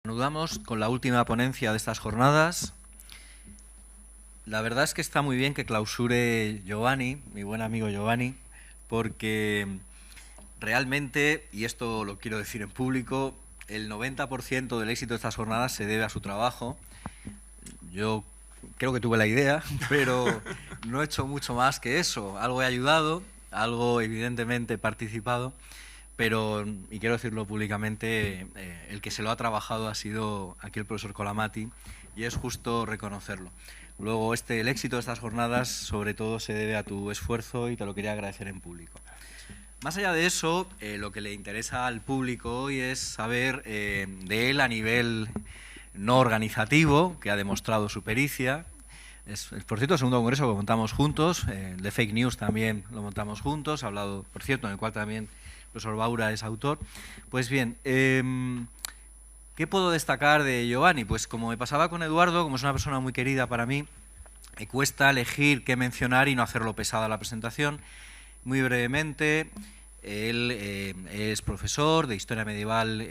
Reanudamos con la última ponencia de estas jornadas. La verdad es que está muy bien que clausure Giovanni, mi buen amigo Giovanni, porque realmente, y esto lo quiero decir en público, el 90% del éxito de estas jornadas se debe a su trabajo. Yo creo que tuve la idea, pero no he hecho mucho más que eso. Algo he ayudado, algo evidentemente he participado, pero, y quiero decirlo públicamente, el que se lo ha trabajado ha sido aquí el profesor Colamati, y es justo reconocerlo. Luego, el éxito de estas jornadas, sobre todo, se debe a tu esfuerzo y te lo quería agradecer en público. Más allá de eso, lo que le interesa al público hoy es saber de él a nivel no organizativo, que ha demostrado su pericia. Por cierto, el segundo congreso que montamos juntos, de Fake News también lo montamos juntos, hablado, por cierto, en el cual también el profesor Baura es autor. Pues bien, ¿qué puedo destacar de Giovanni? Pues como me pasaba con Eduardo, como es una persona muy querida para mí, me cuesta elegir qué mencionar y no hacerlo pesada la presentación. Muy brevemente, él es profesor de Historia Medieval,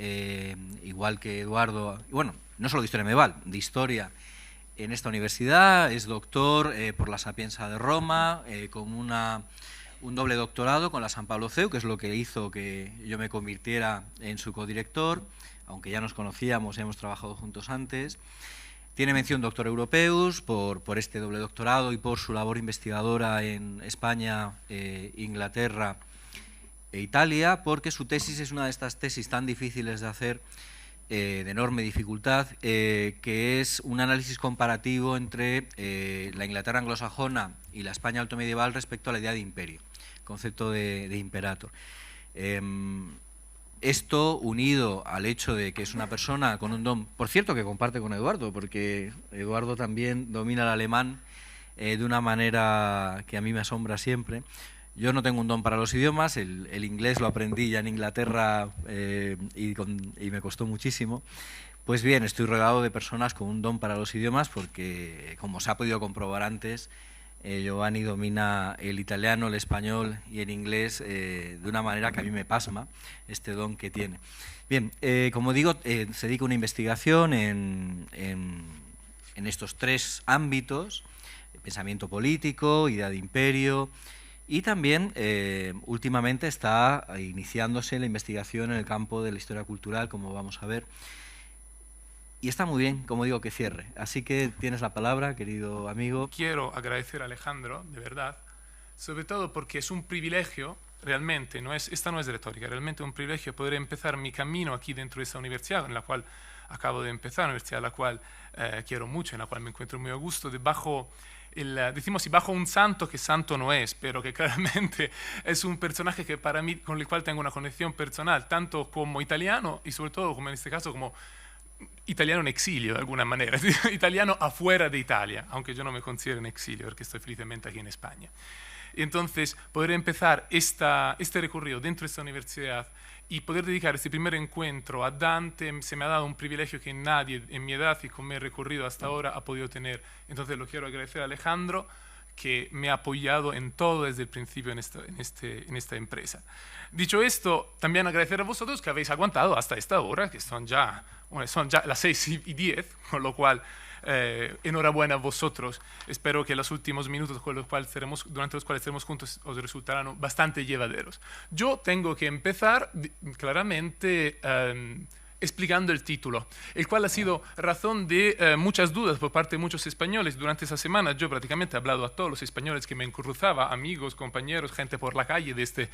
igual que Eduardo, y bueno, no solo de Historia Medieval, de Historia en esta universidad, es doctor por la Sapienza de Roma, con un doble doctorado con la San Pablo CEU, que es lo que hizo que yo me convirtiera en su codirector, aunque ya nos conocíamos y hemos trabajado juntos antes. Tiene mención Doctor Europeus por este doble doctorado y por su labor investigadora en España, Inglaterra e Italia, porque su tesis es una de estas tesis tan difíciles de hacer, de enorme dificultad, que es un análisis comparativo entre la Inglaterra anglosajona y la España altomedieval respecto a la idea de imperio, concepto de imperator. Esto unido al hecho de que es una persona con un don, por cierto, que comparte con Eduardo, porque Eduardo también domina el alemán de una manera que a mí me asombra siempre. Yo no tengo un don para los idiomas, el inglés lo aprendí ya en Inglaterra y me costó muchísimo. Pues bien, estoy rodeado de personas con un don para los idiomas porque, como se ha podido comprobar antes, Giovanni domina el italiano, el español y el inglés de una manera que a mí me pasma, este don que tiene. Bien, como digo, se dedica a una investigación en estos tres ámbitos: pensamiento político, idea de imperio, y también últimamente está iniciándose la investigación en el campo de la historia cultural, como vamos a ver. Y está muy bien, como digo, que cierre. Así que tienes la palabra, querido amigo. Quiero agradecer a Alejandro, de verdad, sobre todo porque es un privilegio, realmente, esta no es retórica, realmente un privilegio poder empezar mi camino aquí dentro de esta universidad, en la cual acabo de empezar, una universidad a la cual quiero mucho, en la cual me encuentro muy a gusto, decimos bajo un santo que santo no es, pero que claramente es un personaje que para mí, con el cual tengo una conexión personal, tanto como italiano y sobre todo, como en este caso, como italiano en exilio de alguna manera, italiano afuera de Italia, aunque yo no me considero en exilio porque estoy felizmente aquí en España. Y entonces, poder empezar este recorrido dentro de esta universidad y poder dedicar este primer encuentro a Dante, se me ha dado un privilegio que nadie en mi edad y con mi recorrido hasta ahora ha podido tener. Entonces lo quiero agradecer a Alejandro, que me ha apoyado en todo desde el principio en esta empresa. Dicho esto, también agradecer a vosotros que habéis aguantado hasta esta hora, que son ya las 6:10, con lo cual enhorabuena a vosotros. Espero que los últimos minutos durante los cuales estaremos juntos os resultarán bastante llevaderos. Yo tengo que empezar claramente explicando el título, el cual ha sido razón de muchas dudas por parte de muchos españoles. Durante esa semana yo prácticamente he hablado a todos los españoles que me cruzaba, amigos, compañeros, gente por la calle de este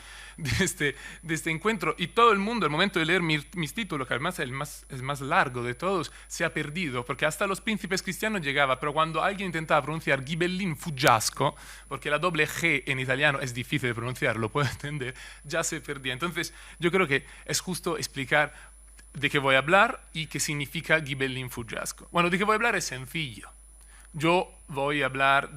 encuentro, y todo el mundo, al momento de leer mis títulos, que además es el más largo de todos, se ha perdido, porque hasta los príncipes cristianos llegaba, pero cuando alguien intentaba pronunciar Ghibellin Fuggiasco, porque la doble G en italiano es difícil de pronunciar, lo puedo entender, ya se perdía. Entonces yo creo que es justo explicar de qué voy a hablar y qué significa Ghibellin Fuggiasco. Bueno, de qué voy a hablar es sencillo. Yo voy a hablar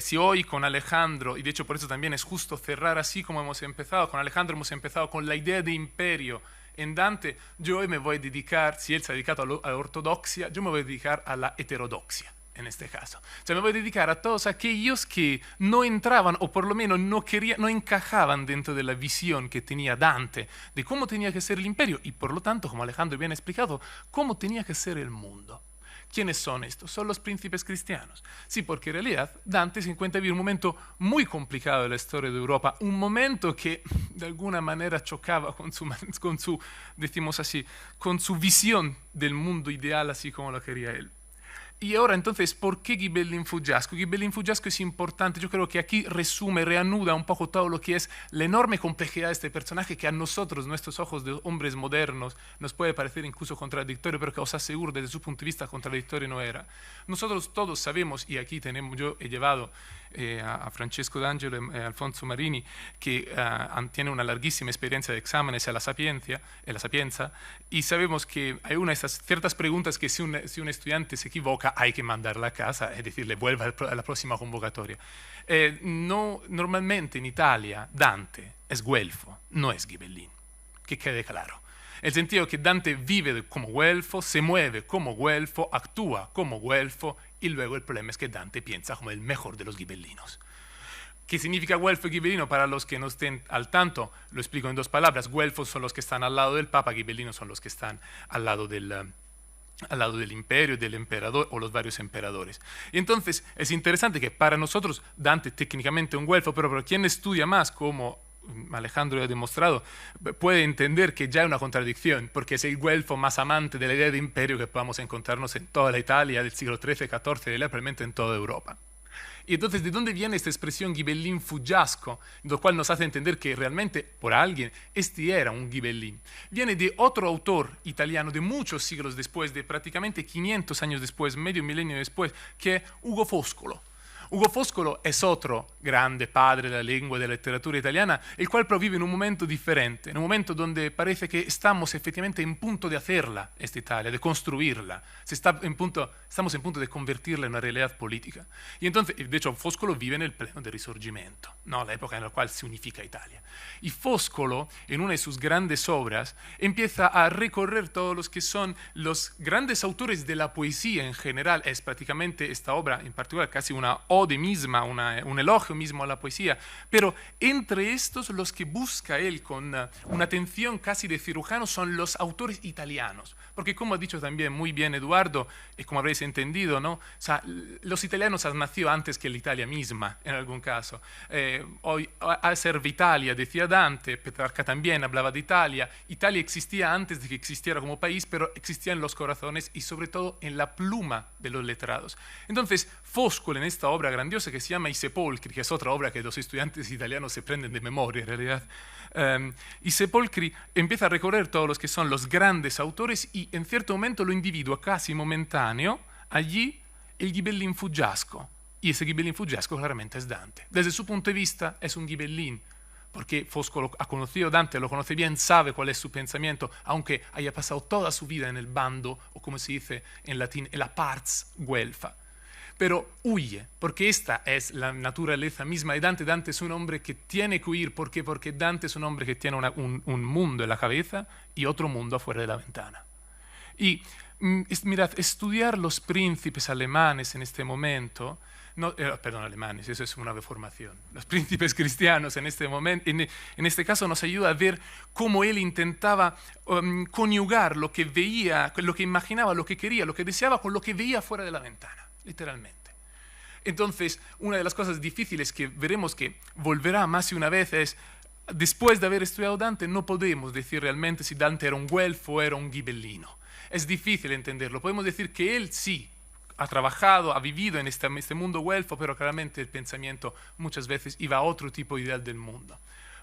si hoy con Alejandro, y de hecho por eso también es justo cerrar así como hemos empezado, con Alejandro hemos empezado con la idea de imperio en Dante, yo hoy me voy a dedicar, si él se ha dedicado a la ortodoxia, yo me voy a dedicar a la heterodoxia. en este caso. O sea, me voy a dedicar a todos aquellos que no entraban o por lo menos no encajaban dentro de la visión que tenía Dante de cómo tenía que ser el imperio y por lo tanto, como Alejandro bien ha explicado, cómo tenía que ser el mundo. ¿Quiénes son estos? Son los príncipes cristianos. Sí, porque en realidad Dante se encuentra en un momento muy complicado de la historia de Europa, un momento que de alguna manera chocaba decimos así, con su visión del mundo ideal así como lo quería él. Y ahora entonces, ¿por qué Ghibellin Fuggiasco? Ghibellin Fuggiasco es importante, yo creo que aquí resume, reanuda un poco todo lo que es la enorme complejidad de este personaje que a nosotros, nuestros ojos de hombres modernos, nos puede parecer incluso contradictorio, pero que os aseguro desde su punto de vista contradictorio no era. Nosotros todos sabemos, y aquí yo he llevado a Francesco D'Angelo y a Alfonso Marini, que tienen una larguísima experiencia de exámenes en la Sapienza, y sabemos que hay una de estas ciertas preguntas que si un estudiante se equivoca hay que mandarla a casa y decirle vuelva a la próxima convocatoria. No, normalmente en Italia Dante es güelfo, no es Ghibellin, que quede claro. El sentido que Dante vive como güelfo, se mueve como güelfo, actúa como güelfo y luego el problema es que Dante piensa como el mejor de los ghibellinos. ¿Qué significa güelfo y ghibellino? Para los que no estén al tanto, lo explico en dos palabras. Güelfos son los que están al lado del Papa, ghibellinos son los que están al lado del imperio, del emperador o los varios emperadores. Y entonces es interesante que para nosotros Dante técnicamente un güelfo, pero quien estudia más, como Alejandro ha demostrado, puede entender que ya hay una contradicción, porque es el güelfo más amante de la idea de imperio que podamos encontrarnos en toda la Italia del siglo XIII, XIV, probablemente en toda Europa. Y entonces, ¿de dónde viene esta expresión Ghibellin Fuggiasco? Lo cual nos hace entender que realmente, por alguien, este era un Ghibellin. Viene de otro autor italiano de muchos siglos después, de prácticamente 500 años después, medio milenio después, que es Ugo Foscolo. Ugo Foscolo es otro grande padre de la lengua y de la literatura italiana, el cual pero vive en un momento diferente, en un momento donde parece que estamos efectivamente en punto de hacerla, esta Italia, de construirla. Estamos en punto de convertirla en una realidad política. Y entonces, de hecho, Foscolo vive en el pleno del Risorgimento, ¿no? La época en la cual se unifica Italia. Y Foscolo, en una de sus grandes obras, empieza a recorrer todos los que son los grandes autores de la poesía en general. Es prácticamente esta obra, en particular, casi una ode misma, un elogio mismo a la poesía, pero entre estos los que busca él con una atención casi de cirujano son los autores italianos, porque como ha dicho también muy bien Eduardo, y como habréis entendido, ¿no? O sea, los italianos han nacido antes que la Italia misma, en algún caso. Hoy, al ser Italia, decía Dante, Petrarca también hablaba de Italia, Italia existía antes de que existiera como país, pero existía en los corazones y sobre todo en la pluma de los letrados. Entonces, Foscolo en esta obra grandiosa que se llama I Sepolcri, que es otra obra que los estudiantes italianos se prenden de memoria en realidad, I Sepolcri empieza a recorrer todos los que son los grandes autores y en cierto momento lo individua casi momentáneo allí el Ghibellin Fuggiasco. Y ese Ghibellin Fuggiasco claramente es Dante. Desde su punto de vista es un Ghibellin, porque Foscolo ha conocido a Dante, lo conoce bien, sabe cuál es su pensamiento, aunque haya pasado toda su vida en el bando, o como se dice en latín, en la pars güelfa. Pero huye, porque esta es la naturaleza misma de Dante. Dante es un hombre que tiene que huir. ¿Por qué? Porque Dante es un hombre que tiene un mundo en la cabeza y otro mundo afuera de la ventana. Y mirad, estudiar los príncipes alemanes en este momento, perdón, alemanes, eso es una deformación. Los príncipes cristianos en este momento, en este caso nos ayuda a ver cómo él intentaba conyugar lo que veía, lo que imaginaba, lo que quería, lo que deseaba con lo que veía fuera de la ventana. Literalmente. Entonces, una de las cosas difíciles que veremos que volverá más de una vez es, después de haber estudiado Dante, no podemos decir realmente si Dante era un güelfo o era un ghibellino. Es difícil entenderlo. Podemos decir que él sí ha trabajado, ha vivido en este mundo güelfo, pero claramente el pensamiento muchas veces iba a otro tipo de ideal del mundo.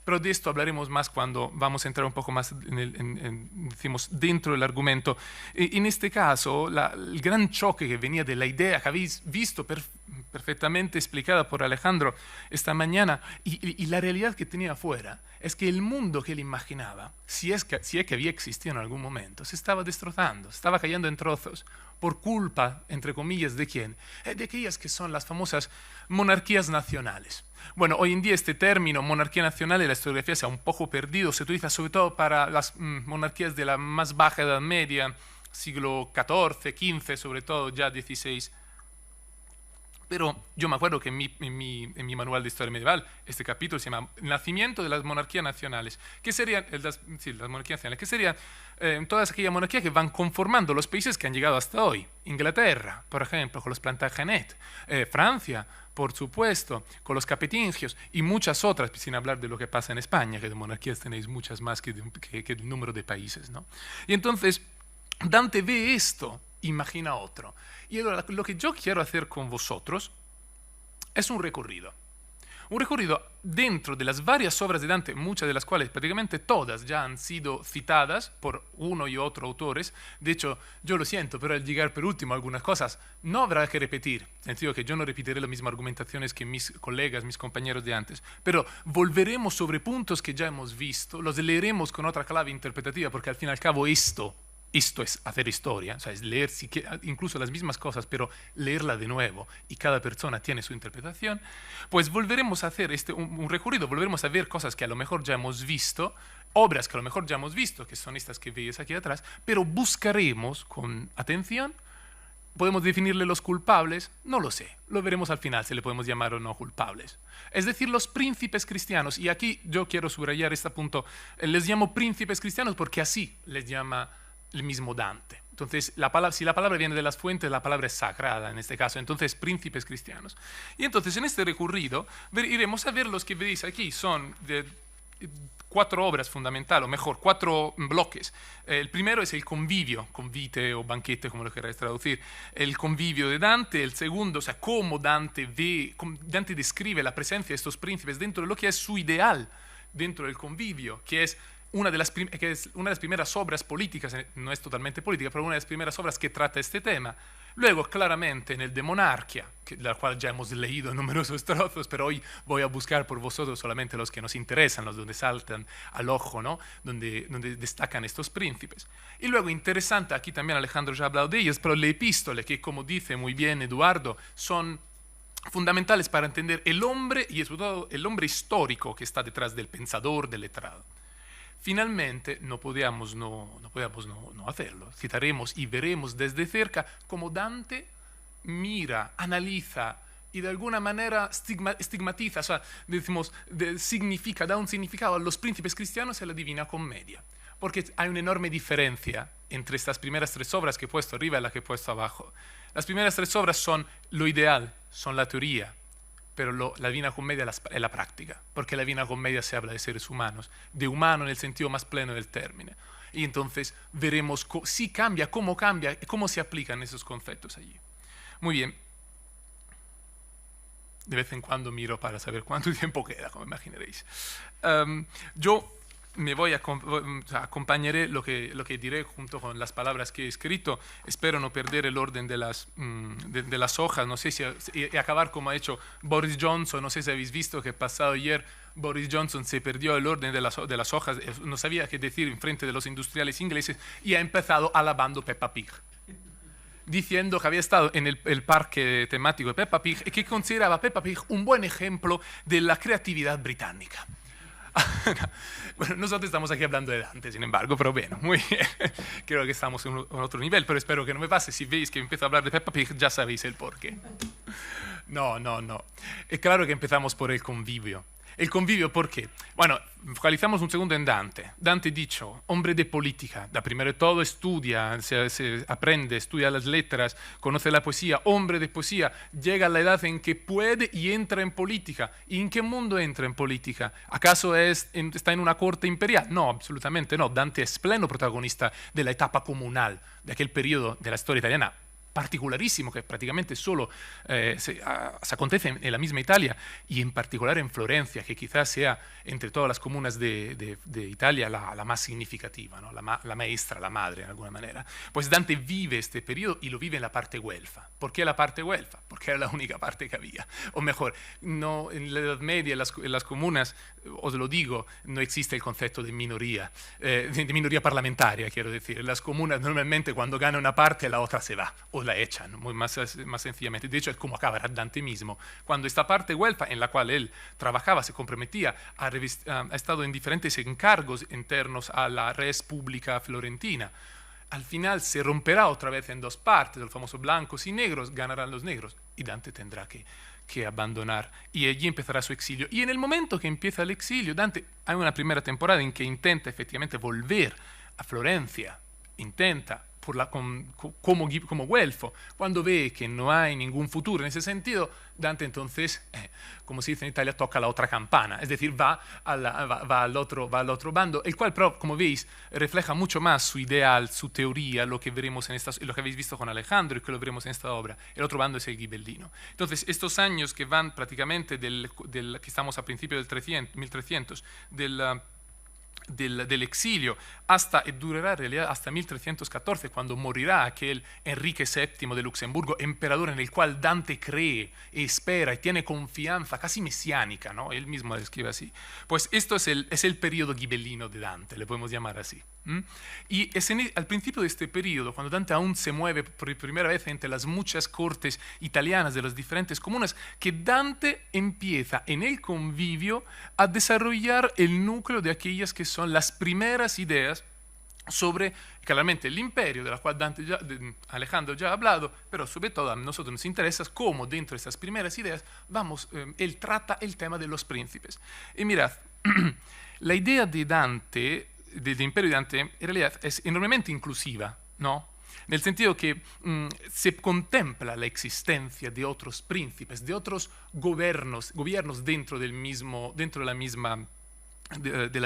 Pero de esto hablaremos más cuando vamos a entrar un poco más decimos, dentro del argumento. En este caso, el gran choque que venía de la idea que habéis visto perfectamente explicada por Alejandro esta mañana y la realidad que tenía afuera es que el mundo que él imaginaba, si es que había existido en algún momento, se estaba destrozando, estaba cayendo en trozos. ¿Por culpa, entre comillas, de quién? De aquellas que son las famosas monarquías nacionales. Bueno, hoy en día este término, monarquía nacional, en la historiografía se ha un poco perdido, se utiliza sobre todo para las monarquías de la más baja Edad Media, siglo XIV, XV, sobre todo ya XVI. Pero yo me acuerdo que en mi manual de historia medieval, este capítulo se llama Nacimiento de las monarquías nacionales, que serían, las monarquías nacionales, que serían todas aquellas monarquías que van conformando los países que han llegado hasta hoy. Inglaterra, por ejemplo, con los Plantagenet, Francia, por supuesto, con los capetingios y muchas otras, sin hablar de lo que pasa en España, que de monarquías tenéis muchas más que el número de países, ¿no? Y entonces Dante ve esto, imagina otro. Y ahora lo que yo quiero hacer con vosotros es un recorrido. Un recorrido dentro de las varias obras de Dante, muchas de las cuales prácticamente todas ya han sido citadas por uno y otro autores. De hecho, yo lo siento, pero al llegar por último algunas cosas no habrá que repetir. En el sentido que yo no repetiré las mismas argumentaciones que mis colegas, mis compañeros de antes. Pero volveremos sobre puntos que ya hemos visto, los leeremos con otra clave interpretativa, porque al fin y al cabo esto es hacer historia, o sea, es leer incluso las mismas cosas, pero leerla de nuevo, y cada persona tiene su interpretación. Pues volveremos a hacer un recorrido, volveremos a ver cosas que a lo mejor ya hemos visto, obras que a lo mejor ya hemos visto, que son estas que veis aquí atrás, pero buscaremos con atención. ¿Podemos definirle los culpables? No lo sé. Lo veremos al final si le podemos llamar o no culpables. Es decir, los príncipes cristianos. Y aquí yo quiero subrayar este punto. Les llamo príncipes cristianos porque así les llama el mismo Dante. Entonces, si la palabra viene de las fuentes, la palabra es sagrada en este caso. Entonces, príncipes cristianos. Y entonces, en este recorrido, iremos a ver los que veis aquí. Son de 4 obras fundamentales, o mejor, 4 bloques. El primero es el convivio, convite o banquete, como lo queráis traducir. El convivio de Dante. El segundo, o sea, cómo Dante describe la presencia de estos príncipes dentro de lo que es su ideal, dentro del convivio, que es una de las primeras obras políticas, no es totalmente política, pero una de las primeras obras que trata este tema. Luego, claramente, en el de Monarquía, de la cual ya hemos leído numerosos trozos, pero hoy voy a buscar por vosotros solamente los que nos interesan, los donde saltan al ojo, ¿no? donde destacan estos príncipes. Y luego, interesante, aquí también Alejandro ya ha hablado de ellos, pero le epístole, que como dice muy bien Eduardo, son fundamentales para entender el hombre y sobre todo el hombre histórico que está detrás del pensador, del letrado. Finalmente, no podíamos no hacerlo. Citaremos y veremos desde cerca cómo Dante mira, analiza y de alguna manera estigmatiza, o sea, decimos, da un significado a los príncipes cristianos y a la Divina Comedia. Porque hay una enorme diferencia entre estas primeras 3 obras que he puesto arriba y las que he puesto abajo. Las primeras 3 obras son lo ideal, son la teoría, pero la Divina Comedia es la práctica, porque la Divina Comedia se habla de seres humanos, de humano en el sentido más pleno del término. Y entonces veremos si cambia, cómo se aplican esos conceptos allí. Muy bien. De vez en cuando miro para saber cuánto tiempo queda, como imaginaréis. Yo me acompañaré lo que diré junto con las palabras que he escrito. Espero no perder el orden de las hojas. No sé y acabar como ha hecho Boris Johnson. No sé si habéis visto que pasado ayer Boris Johnson se perdió el orden de las hojas. No sabía qué decir en frente de los industriales ingleses y ha empezado alabando Peppa Pig, diciendo que había estado en el parque temático de Peppa Pig y que consideraba Peppa Pig un buen ejemplo de la creatividad británica. Bueno, nosotros estamos aquí hablando de Dante, sin embargo, pero bueno, muy bien. Creo que estamos en otro nivel, pero espero que no me pase. Si veis que empiezo a hablar de Peppa Pig, ya sabéis el porqué. No. Es claro que empezamos por el convivio. El convivio, ¿por qué? Bueno, focalizamos un segundo en Dante. Dante dicho, hombre de política, da primero de todo estudia, se aprende, estudia las letras, conoce la poesía, hombre de poesía, llega a la edad en que puede y entra en política. ¿Y en qué mundo entra en política? ¿Acaso está en una corte imperial? No, absolutamente no. Dante es pleno protagonista de la etapa comunal, de aquel periodo de la historia italiana particularísimo que prácticamente solo se acontece en la misma Italia y en particular en Florencia, que quizás sea entre todas las comunas de Italia la más significativa, ¿no? la maestra, la madre, de alguna manera. Pues Dante vive este periodo y lo vive en la parte güelfa. ¿Por qué la parte güelfa? Porque era la única parte que había. O mejor, no, en la Edad Media, en las comunas, os lo digo, no existe el concepto de minoría parlamentaria, quiero decir. En las comunas normalmente cuando gana una parte la otra se va o la echan, más sencillamente. De hecho, es como acaba Dante mismo. Cuando esta parte güelfa en la cual él trabajaba, se comprometía, ha estado en diferentes encargos internos a la res pública florentina. al final se romperá otra vez en dos partes, el famoso blancos y negros, ganarán los negros, y Dante tendrá que abandonar, y allí empezará su exilio. Y en el momento que empieza el exilio, Dante, hay una primera temporada en que intenta efectivamente volver a Florencia, intenta como güelfo. Cuando ve que no hay ningún futuro en ese sentido, Dante entonces, como se dice en Italia, toca la otra campana, es decir, va al otro bando, el cual, pero, como veis, refleja mucho más su ideal, su teoría, lo que veremos lo que habéis visto con Alejandro y que lo veremos en esta obra. El otro bando es el ghibellino. Entonces, estos años que van prácticamente que estamos a principios del 1300, del exilio durará en realidad hasta 1314, cuando morirá aquel Enrique VII de Luxemburgo, emperador en el cual Dante cree, espera y tiene confianza casi mesiánica, ¿no? Él mismo lo describe así. Pues esto es el periodo ghibellino de Dante, le podemos llamar así. Y es al principio de este periodo, cuando Dante aún se mueve por primera vez entre las muchas cortes italianas de las diferentes comunas, que Dante empieza en el convivio a desarrollar el núcleo de aquellas que son las primeras ideas sobre, claramente, el imperio, de la cual Alejandro ya ha hablado, pero sobre todo a nosotros nos interesa cómo dentro de estas primeras ideas él trata el tema de los príncipes. Y mirad, la idea de Dante, del imperio de Dante, en realidad es enormemente inclusiva, ¿no? Nel sentido que se contempla la existencia de otros príncipes, de otros gobiernos dentro de la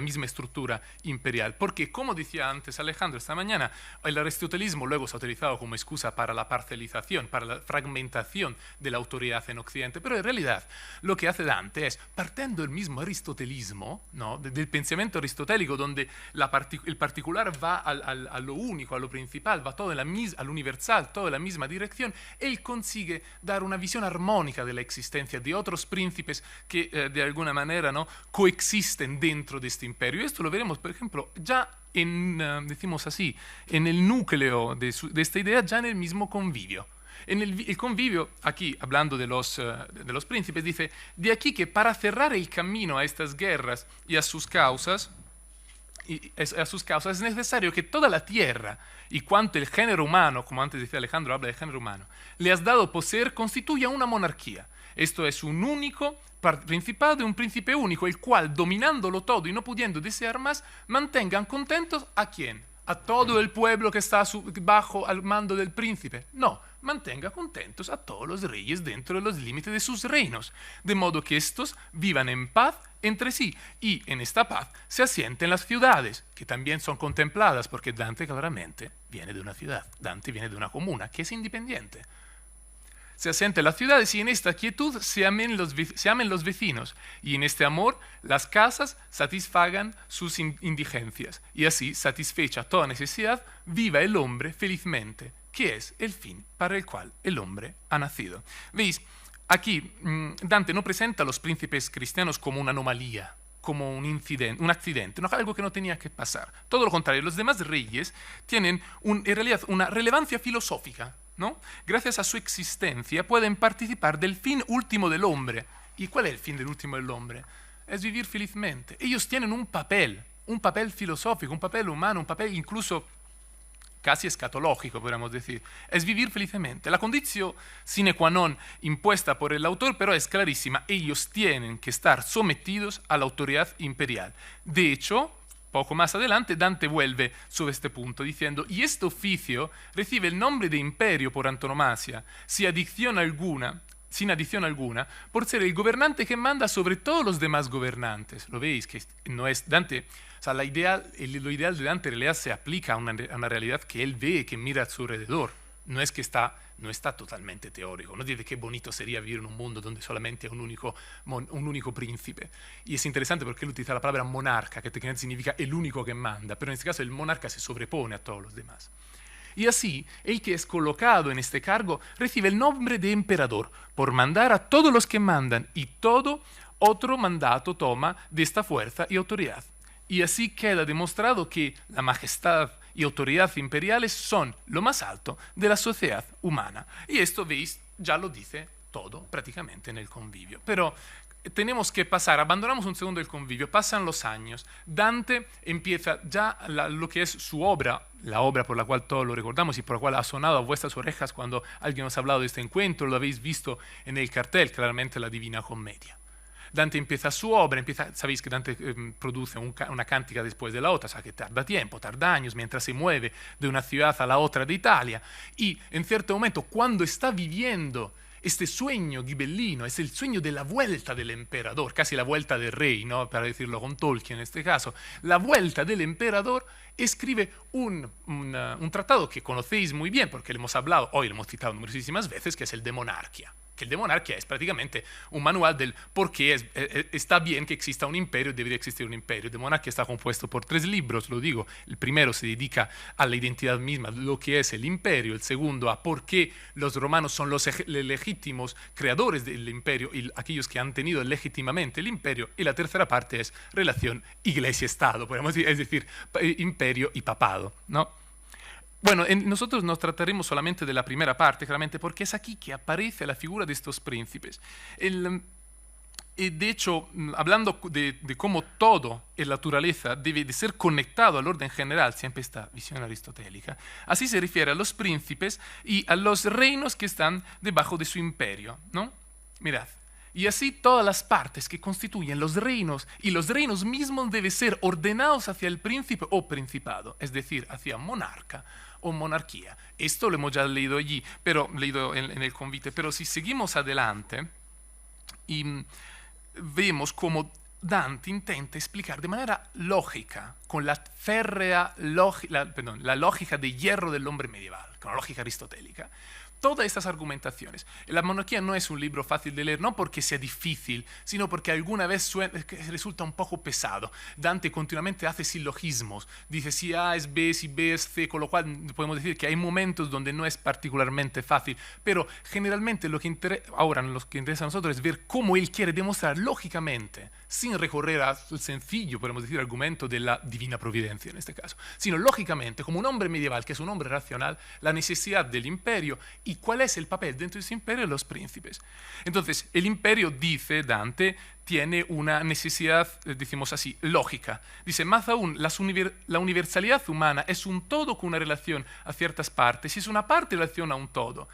misma estructura imperial. Porque, como decía antes Alejandro esta mañana, el aristotelismo luego se ha utilizado como excusa para la parcialización, para la fragmentación de la autoridad en Occidente, pero en realidad lo que hace Dante es, partiendo del mismo aristotelismo, ¿no? del pensamiento aristotélico, donde el particular va a lo único, a lo principal, va todo al universal, todo en la misma dirección, él consigue dar una visión armónica de la existencia de otros príncipes que de alguna manera, ¿no? coexisten dentro de este imperio. Esto lo veremos, por ejemplo, ya decimos así, en el núcleo de esta idea, ya en el mismo convivio. En el convivio, aquí, hablando de los príncipes, dice, de aquí que para cerrar el camino a estas guerras y a sus causas es necesario que toda la tierra y cuanto el género humano, como antes decía Alejandro, habla de género humano, le has dado poseer, constituya una monarquía. Esto es un único principado de un príncipe único, el cual, dominándolo todo y no pudiendo desear más, mantengan contentos ¿a quién? ¿A todo el pueblo que está bajo al mando del príncipe? No, mantenga contentos a todos los reyes dentro de los límites de sus reinos, de modo que estos vivan en paz entre sí, y en esta paz se asienten las ciudades, que también son contempladas, porque Dante claramente viene de una ciudad, Dante viene de una comuna, que es independiente. Se asienten las ciudades y en esta quietud se amen los vecinos, y en este amor las casas satisfagan sus indigencias, y así, satisfecha toda necesidad, viva el hombre felizmente, que es el fin para el cual el hombre ha nacido. ¿Veis? Aquí Dante no presenta a los príncipes cristianos como una anomalía, como un accidente, no, algo que no tenía que pasar. Todo lo contrario, los demás reyes tienen en realidad una relevancia filosófica, ¿no? Gracias a su existencia pueden participar del fin último del hombre. ¿Y cuál es el fin del último del hombre? Es vivir felizmente. Ellos tienen un papel filosófico, un papel humano, un papel incluso casi escatológico, podríamos decir. Es vivir felizmente. La condición sine qua non impuesta por el autor, pero es clarísima. Ellos tienen que estar sometidos a la autoridad imperial. De hecho, poco más adelante Dante vuelve sobre este punto diciendo, y este oficio recibe el nombre de imperio por antonomasia, sin adición alguna, por ser el gobernante que manda sobre todos los demás gobernantes. ¿Lo veis? Que no es Dante, o sea, lo ideal de Dante en realidad se aplica a una realidad que él ve, que mira a su alrededor. No es que no está totalmente teórico, no dice qué bonito sería vivir en un mundo donde solamente hay un único príncipe. Y es interesante porque él utiliza la palabra monarca, que técnicamente significa el único que manda, pero en este caso el monarca se sobrepone a todos los demás. Y así, el que es colocado en este cargo recibe el nombre de emperador por mandar a todos los que mandan, y todo otro mandato toma de esta fuerza y autoridad. Y así queda demostrado que la majestad y autoridad imperiales son lo más alto de la sociedad humana. Y esto, veis, ya lo dice todo prácticamente en el convivio. Pero tenemos que pasar, abandonamos un segundo el convivio, pasan los años, Dante empieza ya lo que es su obra la obra por la cual todos lo recordamos y por la cual ha sonado a vuestras orejas cuando alguien os ha hablado de este encuentro, lo habéis visto en el cartel, claramente la Divina Comedia. Dante empieza su obra, sabéis que Dante produce una cántica después de la otra, o sea que tarda tiempo, tarda años, mientras se mueve de una ciudad a la otra de Italia, y en cierto momento, cuando está viviendo este sueño ghibellino, es el sueño de la vuelta del emperador, casi la vuelta del rey, ¿no? Para decirlo con Tolkien en este caso, la vuelta del emperador, escribe un tratado que conocéis muy bien, porque lo hemos hablado, hoy lo hemos citado numerosísimas veces, que es el de Monarquia. Que el de Monarquia es prácticamente un manual del por qué está bien que exista un imperio, debería existir un imperio. El de Monarquia está compuesto por 3 libros, lo digo. El primero se dedica a la identidad misma, lo que es el imperio. El segundo a por qué los romanos son los legítimos creadores del imperio y aquellos que han tenido legítimamente el imperio. Y la tercera parte es relación iglesia-estado, podemos decir, es decir, imperio y papado, ¿no? Bueno, nosotros nos trataremos solamente de la primera parte, claramente, porque es aquí que aparece la figura de estos príncipes. De hecho, hablando de cómo todo en la naturaleza debe de ser conectado al orden general, siempre esta visión aristotélica, así se refiere a los príncipes y a los reinos que están debajo de su imperio, ¿no? Mirad. Y así todas las partes que constituyen los reinos y los reinos mismos deben ser ordenados hacia el príncipe o principado, es decir, hacia monarca o monarquía. Esto lo hemos ya leído allí, pero leído en el convite, pero si seguimos adelante y vemos cómo Dante intenta explicar de manera lógica, con la férrea la lógica de hierro del hombre medieval, con la lógica aristotélica, todas estas argumentaciones. La monarquía no es un libro fácil de leer, no porque sea difícil, sino porque alguna vez resulta un poco pesado. Dante continuamente hace silogismos, dice si A es B, si B es C, con lo cual podemos decir que hay momentos donde no es particularmente fácil, pero generalmente lo que interesa a nosotros es ver cómo él quiere demostrar lógicamente, sin recorrer al sencillo, podemos decir, argumento de la divina providencia en este caso, sino lógicamente, como un hombre medieval, que es un hombre racional, la necesidad del imperio y cuál es el papel dentro de ese imperio de los príncipes. Entonces, el imperio, dice Dante, tiene una necesidad, decimos así, lógica. Dice, más aún, la universalidad humana es un todo con una relación a ciertas partes y es una parte en relación a un todo.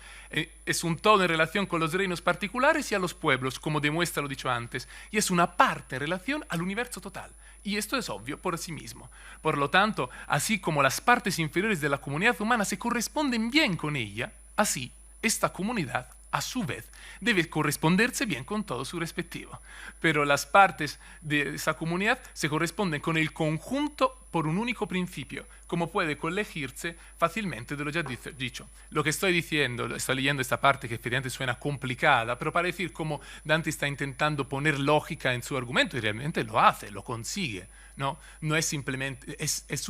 Es un todo en relación con los reinos particulares y a los pueblos, como demuestra lo dicho antes, y es una parte en relación al universo total. Y esto es obvio por sí mismo. Por lo tanto, así como las partes inferiores de la comunidad humana se corresponden bien con ella, así, esta comunidad, a su vez, debe corresponderse bien con todo su respectivo. Pero las partes de esa comunidad se corresponden con el conjunto por un único principio, como puede colegirse fácilmente de lo ya dicho. Lo que estoy diciendo, estoy leyendo esta parte que efectivamente suena complicada, pero para decir cómo Dante está intentando poner lógica en su argumento y realmente lo hace, lo consigue. No es simplemente,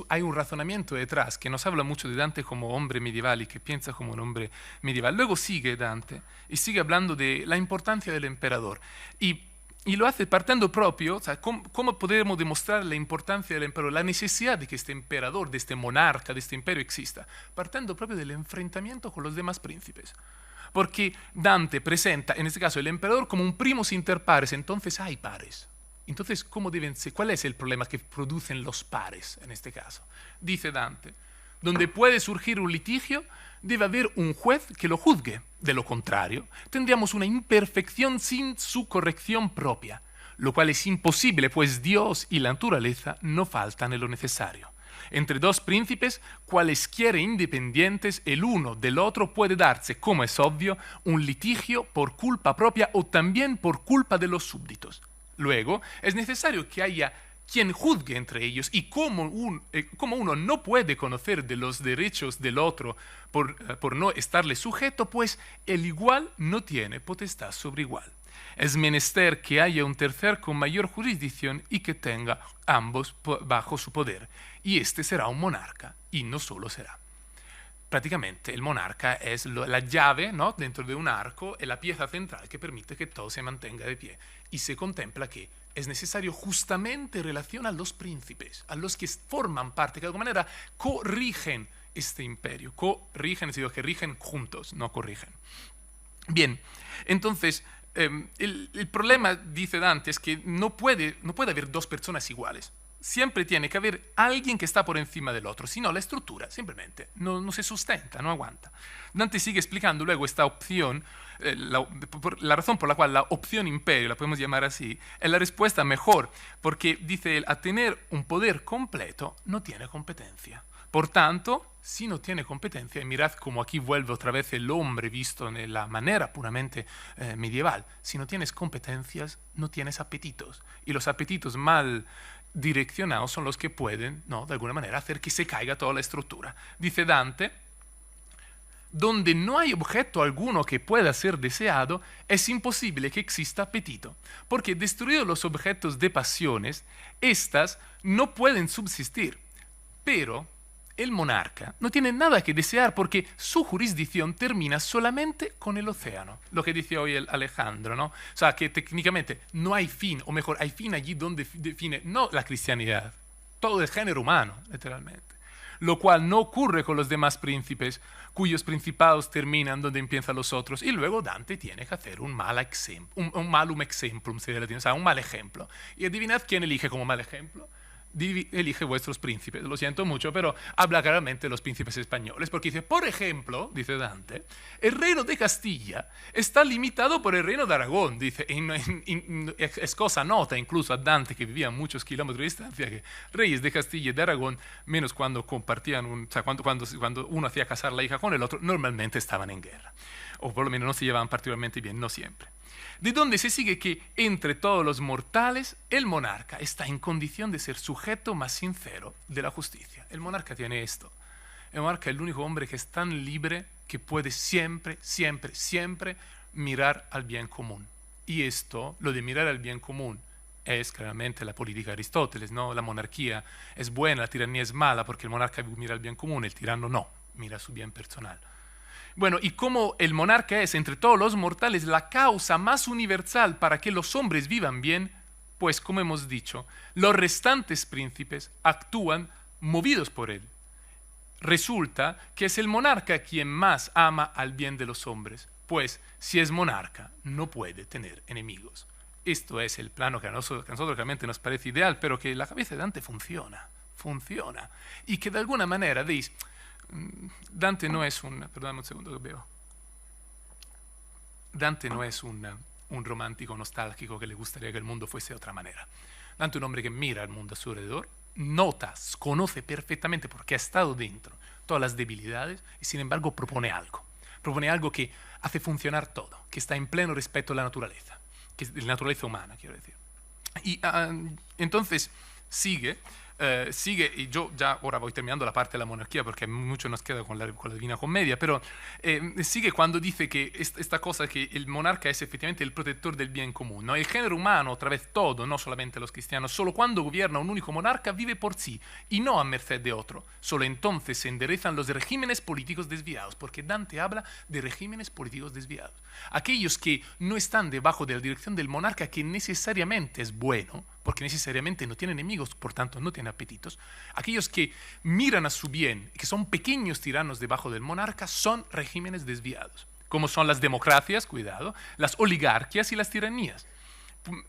hay un razonamiento detrás que nos habla mucho de Dante como hombre medieval y que piensa como un hombre medieval. Luego sigue Dante y sigue hablando de la importancia del emperador y lo hace partiendo propio, o sea, ¿cómo podemos demostrar la importancia del emperador, la necesidad de que este emperador, de este monarca, de este imperio exista? Partiendo propio del enfrentamiento con los demás príncipes. Porque Dante presenta, en este caso, el emperador como un primus inter pares, entonces hay pares. Entonces, ¿cuál es el problema que producen los pares en este caso? Dice Dante, donde puede surgir un litigio, debe haber un juez que lo juzgue. De lo contrario, tendríamos una imperfección sin su corrección propia, lo cual es imposible, pues Dios y la naturaleza no faltan en lo necesario. Entre dos príncipes, cualesquiera independientes, el uno del otro puede darse, como es obvio, un litigio por culpa propia o también por culpa de los súbditos. Luego, es necesario que haya quien juzgue entre ellos y como uno no puede conocer de los derechos del otro por no estarle sujeto, pues el igual no tiene potestad sobre igual. Es menester que haya un tercer con mayor jurisdicción y que tenga ambos bajo su poder, y este será un monarca, y no solo será. Prácticamente el monarca es la llave, ¿no?, dentro de un arco, es la pieza central que permite que todo se mantenga de pie. Y se contempla que es necesario justamente en relación a los príncipes, a los que forman parte, que de alguna manera corrigen este imperio. Corrigen, es decir, que rigen juntos, no corrigen. Bien, entonces, el problema, dice Dante, es que no puede haber dos personas iguales. siempre tiene que haber alguien que está por encima del otro, si no la estructura simplemente no se sustenta, no aguanta. Dante sigue explicando luego esta opción, la razón por la cual la opción imperio, la podemos llamar así, es la respuesta mejor, porque dice él, a tener un poder completo no tiene competencia. Por tanto, si no tiene competencia, y mirad cómo aquí vuelve otra vez el hombre visto en la manera puramente medieval, si no tienes competencias, no tienes apetitos. Y los apetitos mal direccionados son los que pueden, ¿no?, de alguna manera, hacer que se caiga toda la estructura. Dice Dante, donde no hay objeto alguno que pueda ser deseado, es imposible que exista apetito, porque destruidos los objetos de pasiones, éstas no pueden subsistir. Pero el monarca no tiene nada que desear porque su jurisdicción termina solamente con el océano. Lo que dice hoy el Alejandro, ¿no? O sea, que técnicamente no hay fin, o mejor, hay fin allí donde define no la cristianidad, todo el género humano, literalmente. Lo cual no ocurre con los demás príncipes, cuyos principados terminan donde empiezan los otros. Y luego Dante tiene que hacer un malum exemplum, sería latino, o sea, un mal ejemplo. Y adivinad quién elige como mal ejemplo. Elige vuestros príncipes, lo siento mucho, pero habla claramente de los príncipes españoles, porque dice, por ejemplo, dice Dante, el reino de Castilla está limitado por el reino de Aragón, dice, es cosa nota incluso a Dante, que vivía a muchos kilómetros de distancia, que reyes de Castilla y de Aragón, menos cuando compartían, o sea, cuando uno hacía casar la hija con el otro, normalmente estaban en guerra, o por lo menos no se llevaban particularmente bien, no siempre. De donde se sigue que entre todos los mortales el monarca está en condición de ser sujeto más sincero de la justicia. El monarca tiene esto. El monarca es el único hombre que es tan libre que puede siempre, siempre, siempre mirar al bien común. Y esto, lo de mirar al bien común, es claramente la política de Aristóteles, ¿no? La monarquía es buena, la tiranía es mala porque el monarca mira al bien común, el tirano no, mira su bien personal. Bueno, y como el monarca es entre todos los mortales la causa más universal para que los hombres vivan bien, pues como hemos dicho, los restantes príncipes actúan movidos por él. Resulta que es el monarca quien más ama al bien de los hombres, pues si es monarca no puede tener enemigos. Esto es el plano que a nosotros realmente nos parece ideal, pero que la cabeza de Dante funciona. Y que de alguna manera, veis, Dante no es perdóname un segundo que veo. Dante no es un romántico nostálgico que le gustaría que el mundo fuese de otra manera. Dante es un hombre que mira al mundo a su alrededor, nota, conoce perfectamente porque ha estado dentro todas las debilidades y sin embargo propone algo. Propone algo que hace funcionar todo, que está en pleno respeto a la naturaleza, que es la naturaleza humana, quiero decir. Y entonces sigue, y yo ya ahora voy terminando la parte de la monarquía porque mucho nos queda con la Divina Comedia, pero sigue cuando dice que esta cosa que el monarca es efectivamente el protector del bien común, ¿no? El género humano, otra vez todo, no solamente los cristianos, solo cuando gobierna un único monarca vive por sí y no a merced de otro. Solo entonces se enderezan los regímenes políticos desviados, porque Dante habla de regímenes políticos desviados. Aquellos que no están debajo de la dirección del monarca, que necesariamente es bueno, porque necesariamente no tiene enemigos, por tanto no tiene apetitos. Aquellos que miran a su bien, que son pequeños tiranos debajo del monarca, son regímenes desviados, como son las democracias, cuidado, las oligarquías y las tiranías,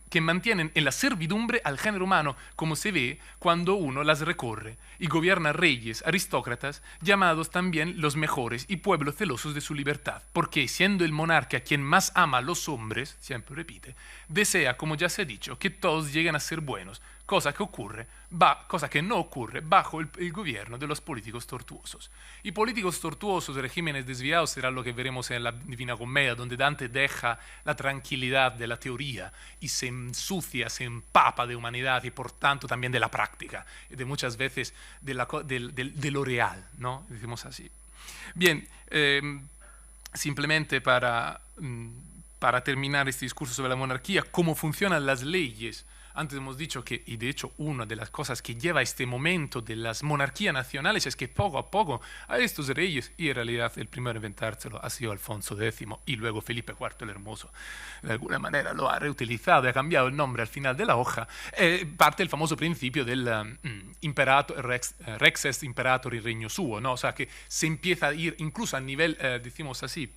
que mantienen en la servidumbre al género humano, como se ve cuando uno las recorre, y gobierna reyes, aristócratas, llamados también los mejores y pueblos celosos de su libertad, porque siendo el monarca quien más ama a los hombres, siempre repite, desea, como ya se ha dicho, que todos lleguen a ser buenos, cosa que no ocurre bajo el gobierno de los políticos tortuosos. Y políticos tortuosos, regímenes desviados, será lo que veremos en la Divina Comedia, donde Dante deja la tranquilidad de la teoría y se ensucia, se empapa de humanidad y por tanto también de la práctica, de muchas veces de lo real, ¿no? Decimos así. Bien, simplemente para terminar este discurso sobre la monarquía, cómo funcionan las leyes. Antes hemos dicho que, y de hecho una de las cosas que lleva a este momento de las monarquías nacionales es que poco a poco a estos reyes, y en realidad el primero a inventárselo ha sido Alfonso X y luego Felipe IV el Hermoso, de alguna manera lo ha reutilizado y ha cambiado el nombre al final de la hoja, parte del famoso principio del rex est imperator y regno suo, ¿no? O sea que se empieza a ir incluso a nivel, decimos así,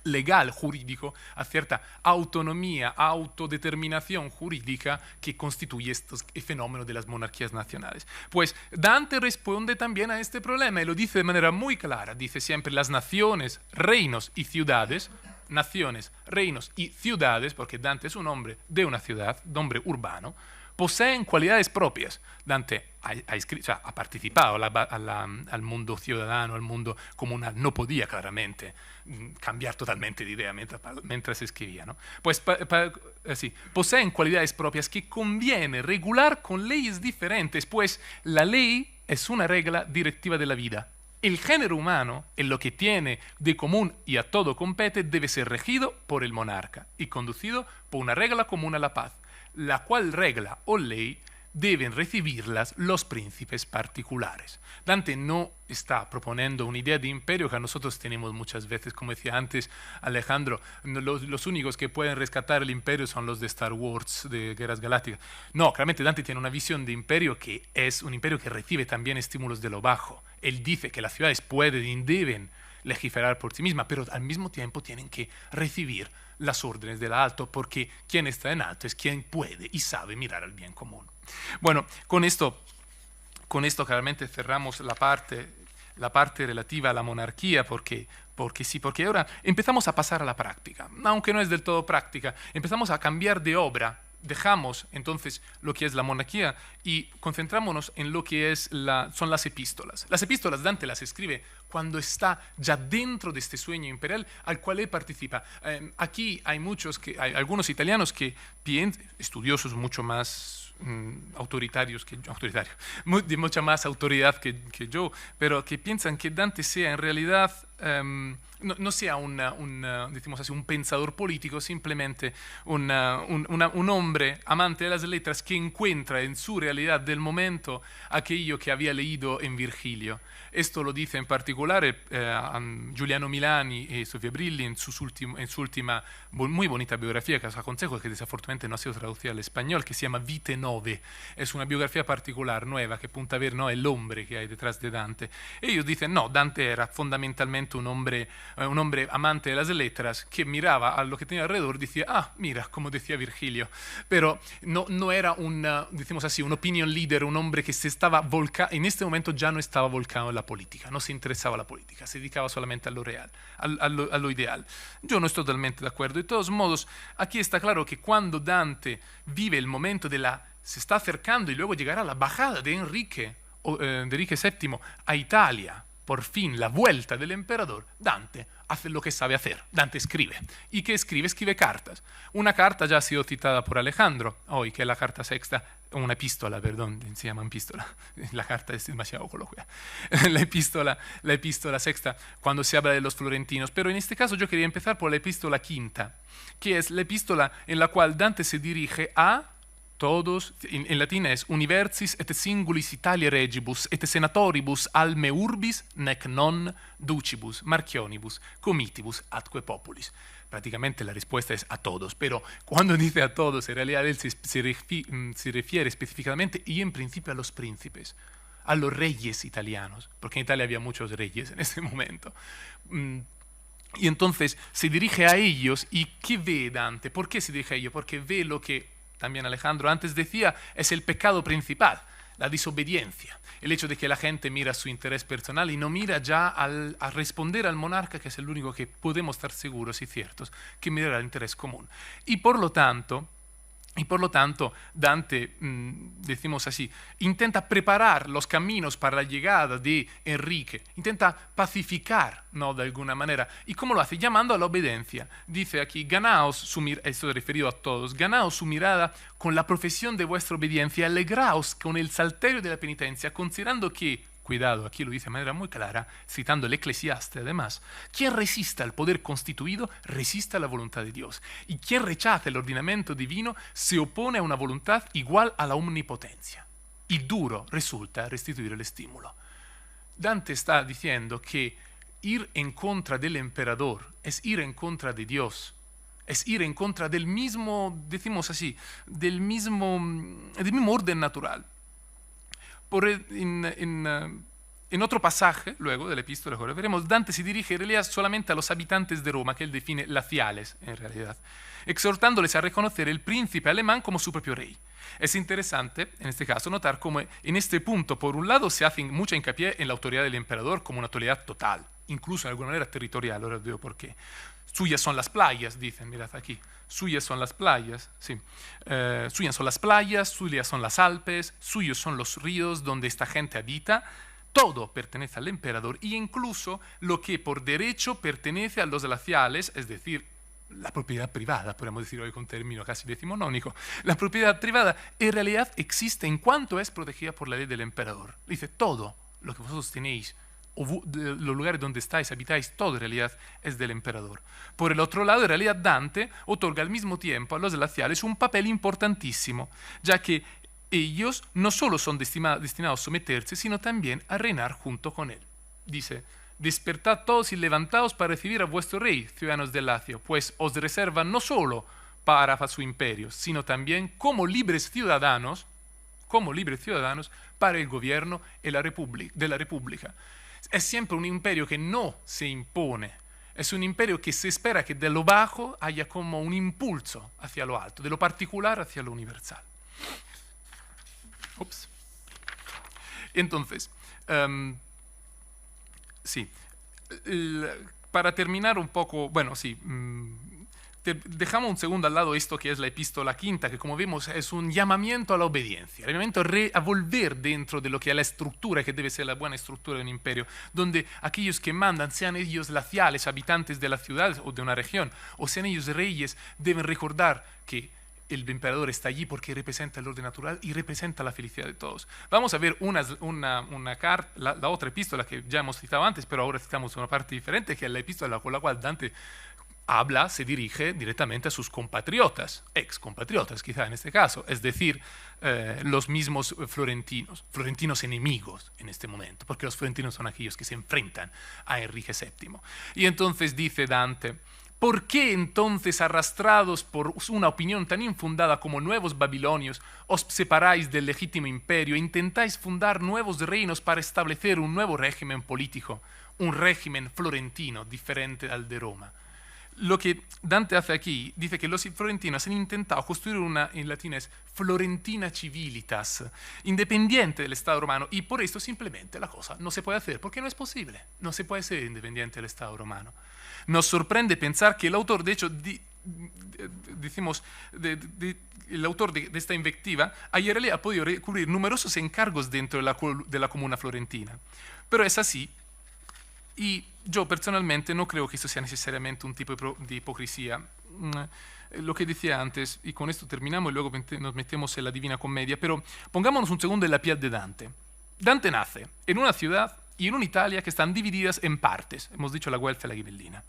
legal, jurídico, a cierta autonomía, autodeterminación jurídica que constituye estos fenómenos de las monarquías nacionales. Pues Dante responde también a este problema y lo dice de manera muy clara. Dice siempre las naciones, reinos y ciudades, naciones, reinos y ciudades, porque Dante es un hombre de una ciudad, un hombre urbano, poseen cualidades propias. Dante ha participado al mundo ciudadano, al mundo comunal, no podía claramente cambiar totalmente de idea mientras escribía, ¿no? Pues sí, poseen cualidades propias que conviene regular con leyes diferentes, pues la ley es una regla directiva de la vida. El género humano, en lo que tiene de común y a todo compete, debe ser regido por el monarca y conducido por una regla común a la paz, la cual regla o ley deben recibirlas los príncipes particulares. Dante no está proponiendo una idea de imperio que nosotros tenemos muchas veces, como decía antes Alejandro, los únicos que pueden rescatar el imperio son los de Star Wars, de Guerras Galácticas. No, claramente Dante tiene una visión de imperio que es un imperio que recibe también estímulos de lo bajo. Él dice que las ciudades pueden y deben legislar por sí mismas, pero al mismo tiempo tienen que recibir las órdenes del alto, porque quien está en alto es quien puede y sabe mirar al bien común. Bueno, con esto claramente cerramos la parte relativa a la monarquía, porque ahora empezamos a pasar a la práctica, aunque no es del todo práctica, empezamos a cambiar de obra. Dejamos entonces lo que es la monarquía y concentrámonos en lo que son las epístolas. Las epístolas Dante las escribe cuando está ya dentro de este sueño imperial al cual él participa. Aquí hay algunos italianos estudiosos mucho más autoritarios de mucha más autoridad que yo, pero que piensan que Dante sea en realidad no sea decimos así, un pensador político, simplemente un hombre amante de las letras que encuentra en su realidad del momento aquello que había leído en Virgilio. Esto lo dice en particular Giuliano Milani y Sofia Brilli en su última muy bonita biografía que os aconsejo, que desafortunadamente no ha sido traducida al español, que se llama Vite Nove. Es una biografía particular, nueva, que apunta a ver, ¿no?, el hombre que hay detrás de Dante. Ellos dicen, no, Dante era fundamentalmente un hombre amante de las letras que miraba a lo que tenía alrededor y decía, mira, como decía Virgilio. Pero no era decimos así, un opinion leader, un hombre que se estaba en este momento ya no estaba volcado en la política, no se interesaba a la política, se dedicaba solamente a lo real, a lo ideal. Yo no estoy totalmente de acuerdo. De todos modos, aquí está claro que cuando Dante vive el momento se está acercando y luego llegará la bajada de Enrique VII a Italia, por fin la vuelta del emperador, Dante hace lo que sabe hacer. Dante escribe. ¿Y qué escribe? Escribe cartas. Una carta ya ha sido citada por Alejandro hoy, que es la carta sexta, una epístola, perdón, se llama epístola. La carta es demasiado coloquial. La epístola sexta, cuando se habla de los florentinos. Pero en este caso yo quería empezar por la epístola quinta, que es la epístola en la cual Dante se dirige a todos, en latín es universis et singulis Italia regibus et senatoribus alme urbis nec non ducibus marcionibus comitibus atque populis. Prácticamente la respuesta es a todos, pero cuando dice a todos, en realidad él se refiere específicamente y en principio a los príncipes, a los reyes italianos, porque en Italia había muchos reyes en ese momento. Y entonces se dirige a ellos. ¿Y qué ve Dante? ¿Por qué se dirige a ellos? Porque ve lo que también Alejandro antes decía, es el pecado principal, la desobediencia. El hecho de que la gente mira su interés personal y no mira ya a responder al monarca, que es el único que podemos estar seguros y ciertos que mira el interés común. Y por lo tanto, Dante, decimos así, intenta preparar los caminos para la llegada de Enrique, intenta pacificar, ¿no?, de alguna manera. ¿Y cómo lo hace? Llamando a la obediencia. Dice aquí, ganaos su mirada, esto es referido a todos, ganaos su mirada con la profesión de vuestra obediencia, alegraos con el salterio de la penitencia, considerando que, cuidado, aquí lo dice de manera muy clara, citando el Eclesiaste además, quien resista al poder constituido, resiste a la voluntad de Dios. Y quien rechaza el ordenamiento divino, se opone a una voluntad igual a la omnipotencia. Y duro resulta restituir el estímulo. Dante está diciendo que ir en contra del emperador es ir en contra de Dios. Es ir en contra del mismo, decimos así, del mismo orden natural. en otro pasaje, luego del epístola, ahora veremos, Dante se dirige en realidad solamente a los habitantes de Roma, que él define laciales, en realidad, exhortándoles a reconocer el príncipe alemán como su propio rey. Es interesante, en este caso, notar cómo en este punto, por un lado, se hace mucha hincapié en la autoridad del emperador como una autoridad total, incluso de alguna manera territorial, ahora veo por qué. Suyas son las playas, dicen, mirad aquí. Suyas son las playas, sí. Suyas son las playas, suyas son las Alpes, suyos son los ríos donde esta gente habita. Todo pertenece al emperador e incluso lo que por derecho pertenece a los laciales, es decir, la propiedad privada, podemos decir hoy con término casi decimonónico. La propiedad privada en realidad existe en cuanto es protegida por la ley del emperador. Dice, todo lo que vosotros tenéis, los lugares donde estáis, habitáis, todo en realidad es del emperador. Por el otro lado, en realidad Dante otorga al mismo tiempo a los laciales un papel importantísimo, ya que ellos no solo son destinados a someterse, sino también a reinar junto con él. Dice, despertad todos y levantaos para recibir a vuestro rey, ciudadanos del Lacio, pues os reservan no solo para su imperio, sino también como libres ciudadanos para el gobierno de la república. Es siempre un imperio que no se impone, es un imperio que se espera que de lo bajo haya como un impulso hacia lo alto, de lo particular hacia lo universal. Ups. Entonces, sí, para terminar un poco, bueno, sí, dejamos un segundo al lado esto que es la epístola quinta, que como vemos es un llamamiento a la obediencia, un llamamiento a volver dentro de lo que es la estructura, que debe ser la buena estructura de un imperio, donde aquellos que mandan, sean ellos laciales, habitantes de la ciudad o de una región, o sean ellos reyes, deben recordar que el emperador está allí porque representa el orden natural y representa la felicidad de todos. Vamos a ver la otra epístola que ya hemos citado antes, pero ahora citamos una parte diferente, que es la epístola con la cual Dante se dirige directamente a sus compatriotas, ex compatriotas quizá en este caso, es decir, los mismos florentinos enemigos en este momento, porque los florentinos son aquellos que se enfrentan a Enrique VII. Y entonces dice Dante, ¿por qué entonces, arrastrados por una opinión tan infundada como nuevos babilonios, os separáis del legítimo imperio e intentáis fundar nuevos reinos para establecer un nuevo régimen político, un régimen florentino diferente al de Roma? Lo que Dante hace aquí, dice que los florentinos han intentado construir en latín es Florentina Civilitas, independiente del Estado romano, y por esto simplemente la cosa no se puede hacer, porque no es posible, no se puede ser independiente del Estado romano. Nos sorprende pensar que el autor, de hecho, el autor de esta invectiva ha podido cubrir numerosos encargos dentro de la comuna florentina. Pero es así, y yo personalmente no creo que esto sea necesariamente un tipo de hipocresía. Lo que decía antes, y con esto terminamos y luego nos metemos en la Divina Commedia, pero pongámonos un segundo en la piel de Dante. Dante nace en una ciudad y en una Italia que están divididas en partes, hemos dicho la Guelfa y la Ghibellina,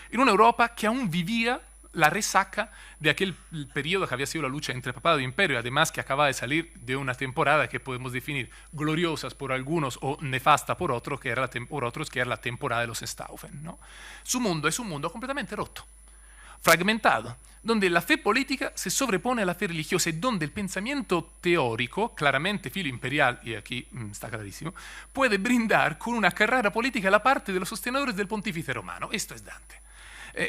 en una Europa que aún vivía la resaca de aquel periodo que había sido la lucha entre papado e imperio, además que acababa de salir de una temporada que podemos definir gloriosas por algunos o nefasta por otros, que era la temporada de los Staufen, ¿no? Su mundo es un mundo completamente roto, fragmentado, donde la fe política se sobrepone a la fe religiosa y donde el pensamiento teórico, claramente filo imperial, y aquí está clarísimo, puede brindar con una carrera política a la parte de los sostenedores del pontífice romano. Esto es Dante.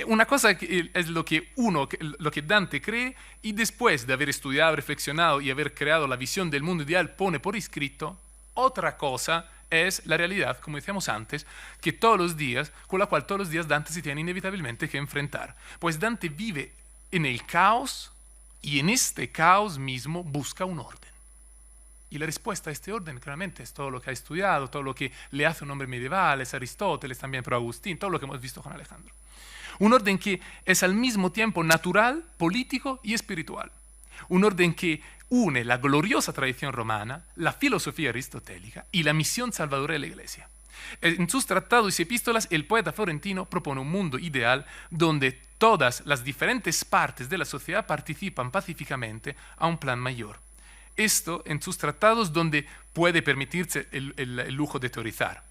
Una cosa es lo que Dante cree, y después de haber estudiado, reflexionado y haber creado la visión del mundo ideal, pone por escrito. Otra cosa es la realidad, como decíamos antes, con la cual todos los días Dante se tiene inevitablemente que enfrentar. Pues Dante vive en el caos y en este caos mismo busca un orden. Y la respuesta a este orden claramente es todo lo que ha estudiado, todo lo que le hace un hombre medieval, es Aristóteles también, pero Agustín, todo lo que hemos visto con Alejandro. Un orden que es al mismo tiempo natural, político y espiritual. Un orden que une la gloriosa tradición romana, la filosofía aristotélica y la misión salvadora de la Iglesia. En sus tratados y epístolas, el poeta florentino propone un mundo ideal donde todas las diferentes partes de la sociedad participan pacíficamente a un plan mayor. Esto en sus tratados donde puede permitirse el lujo de teorizar.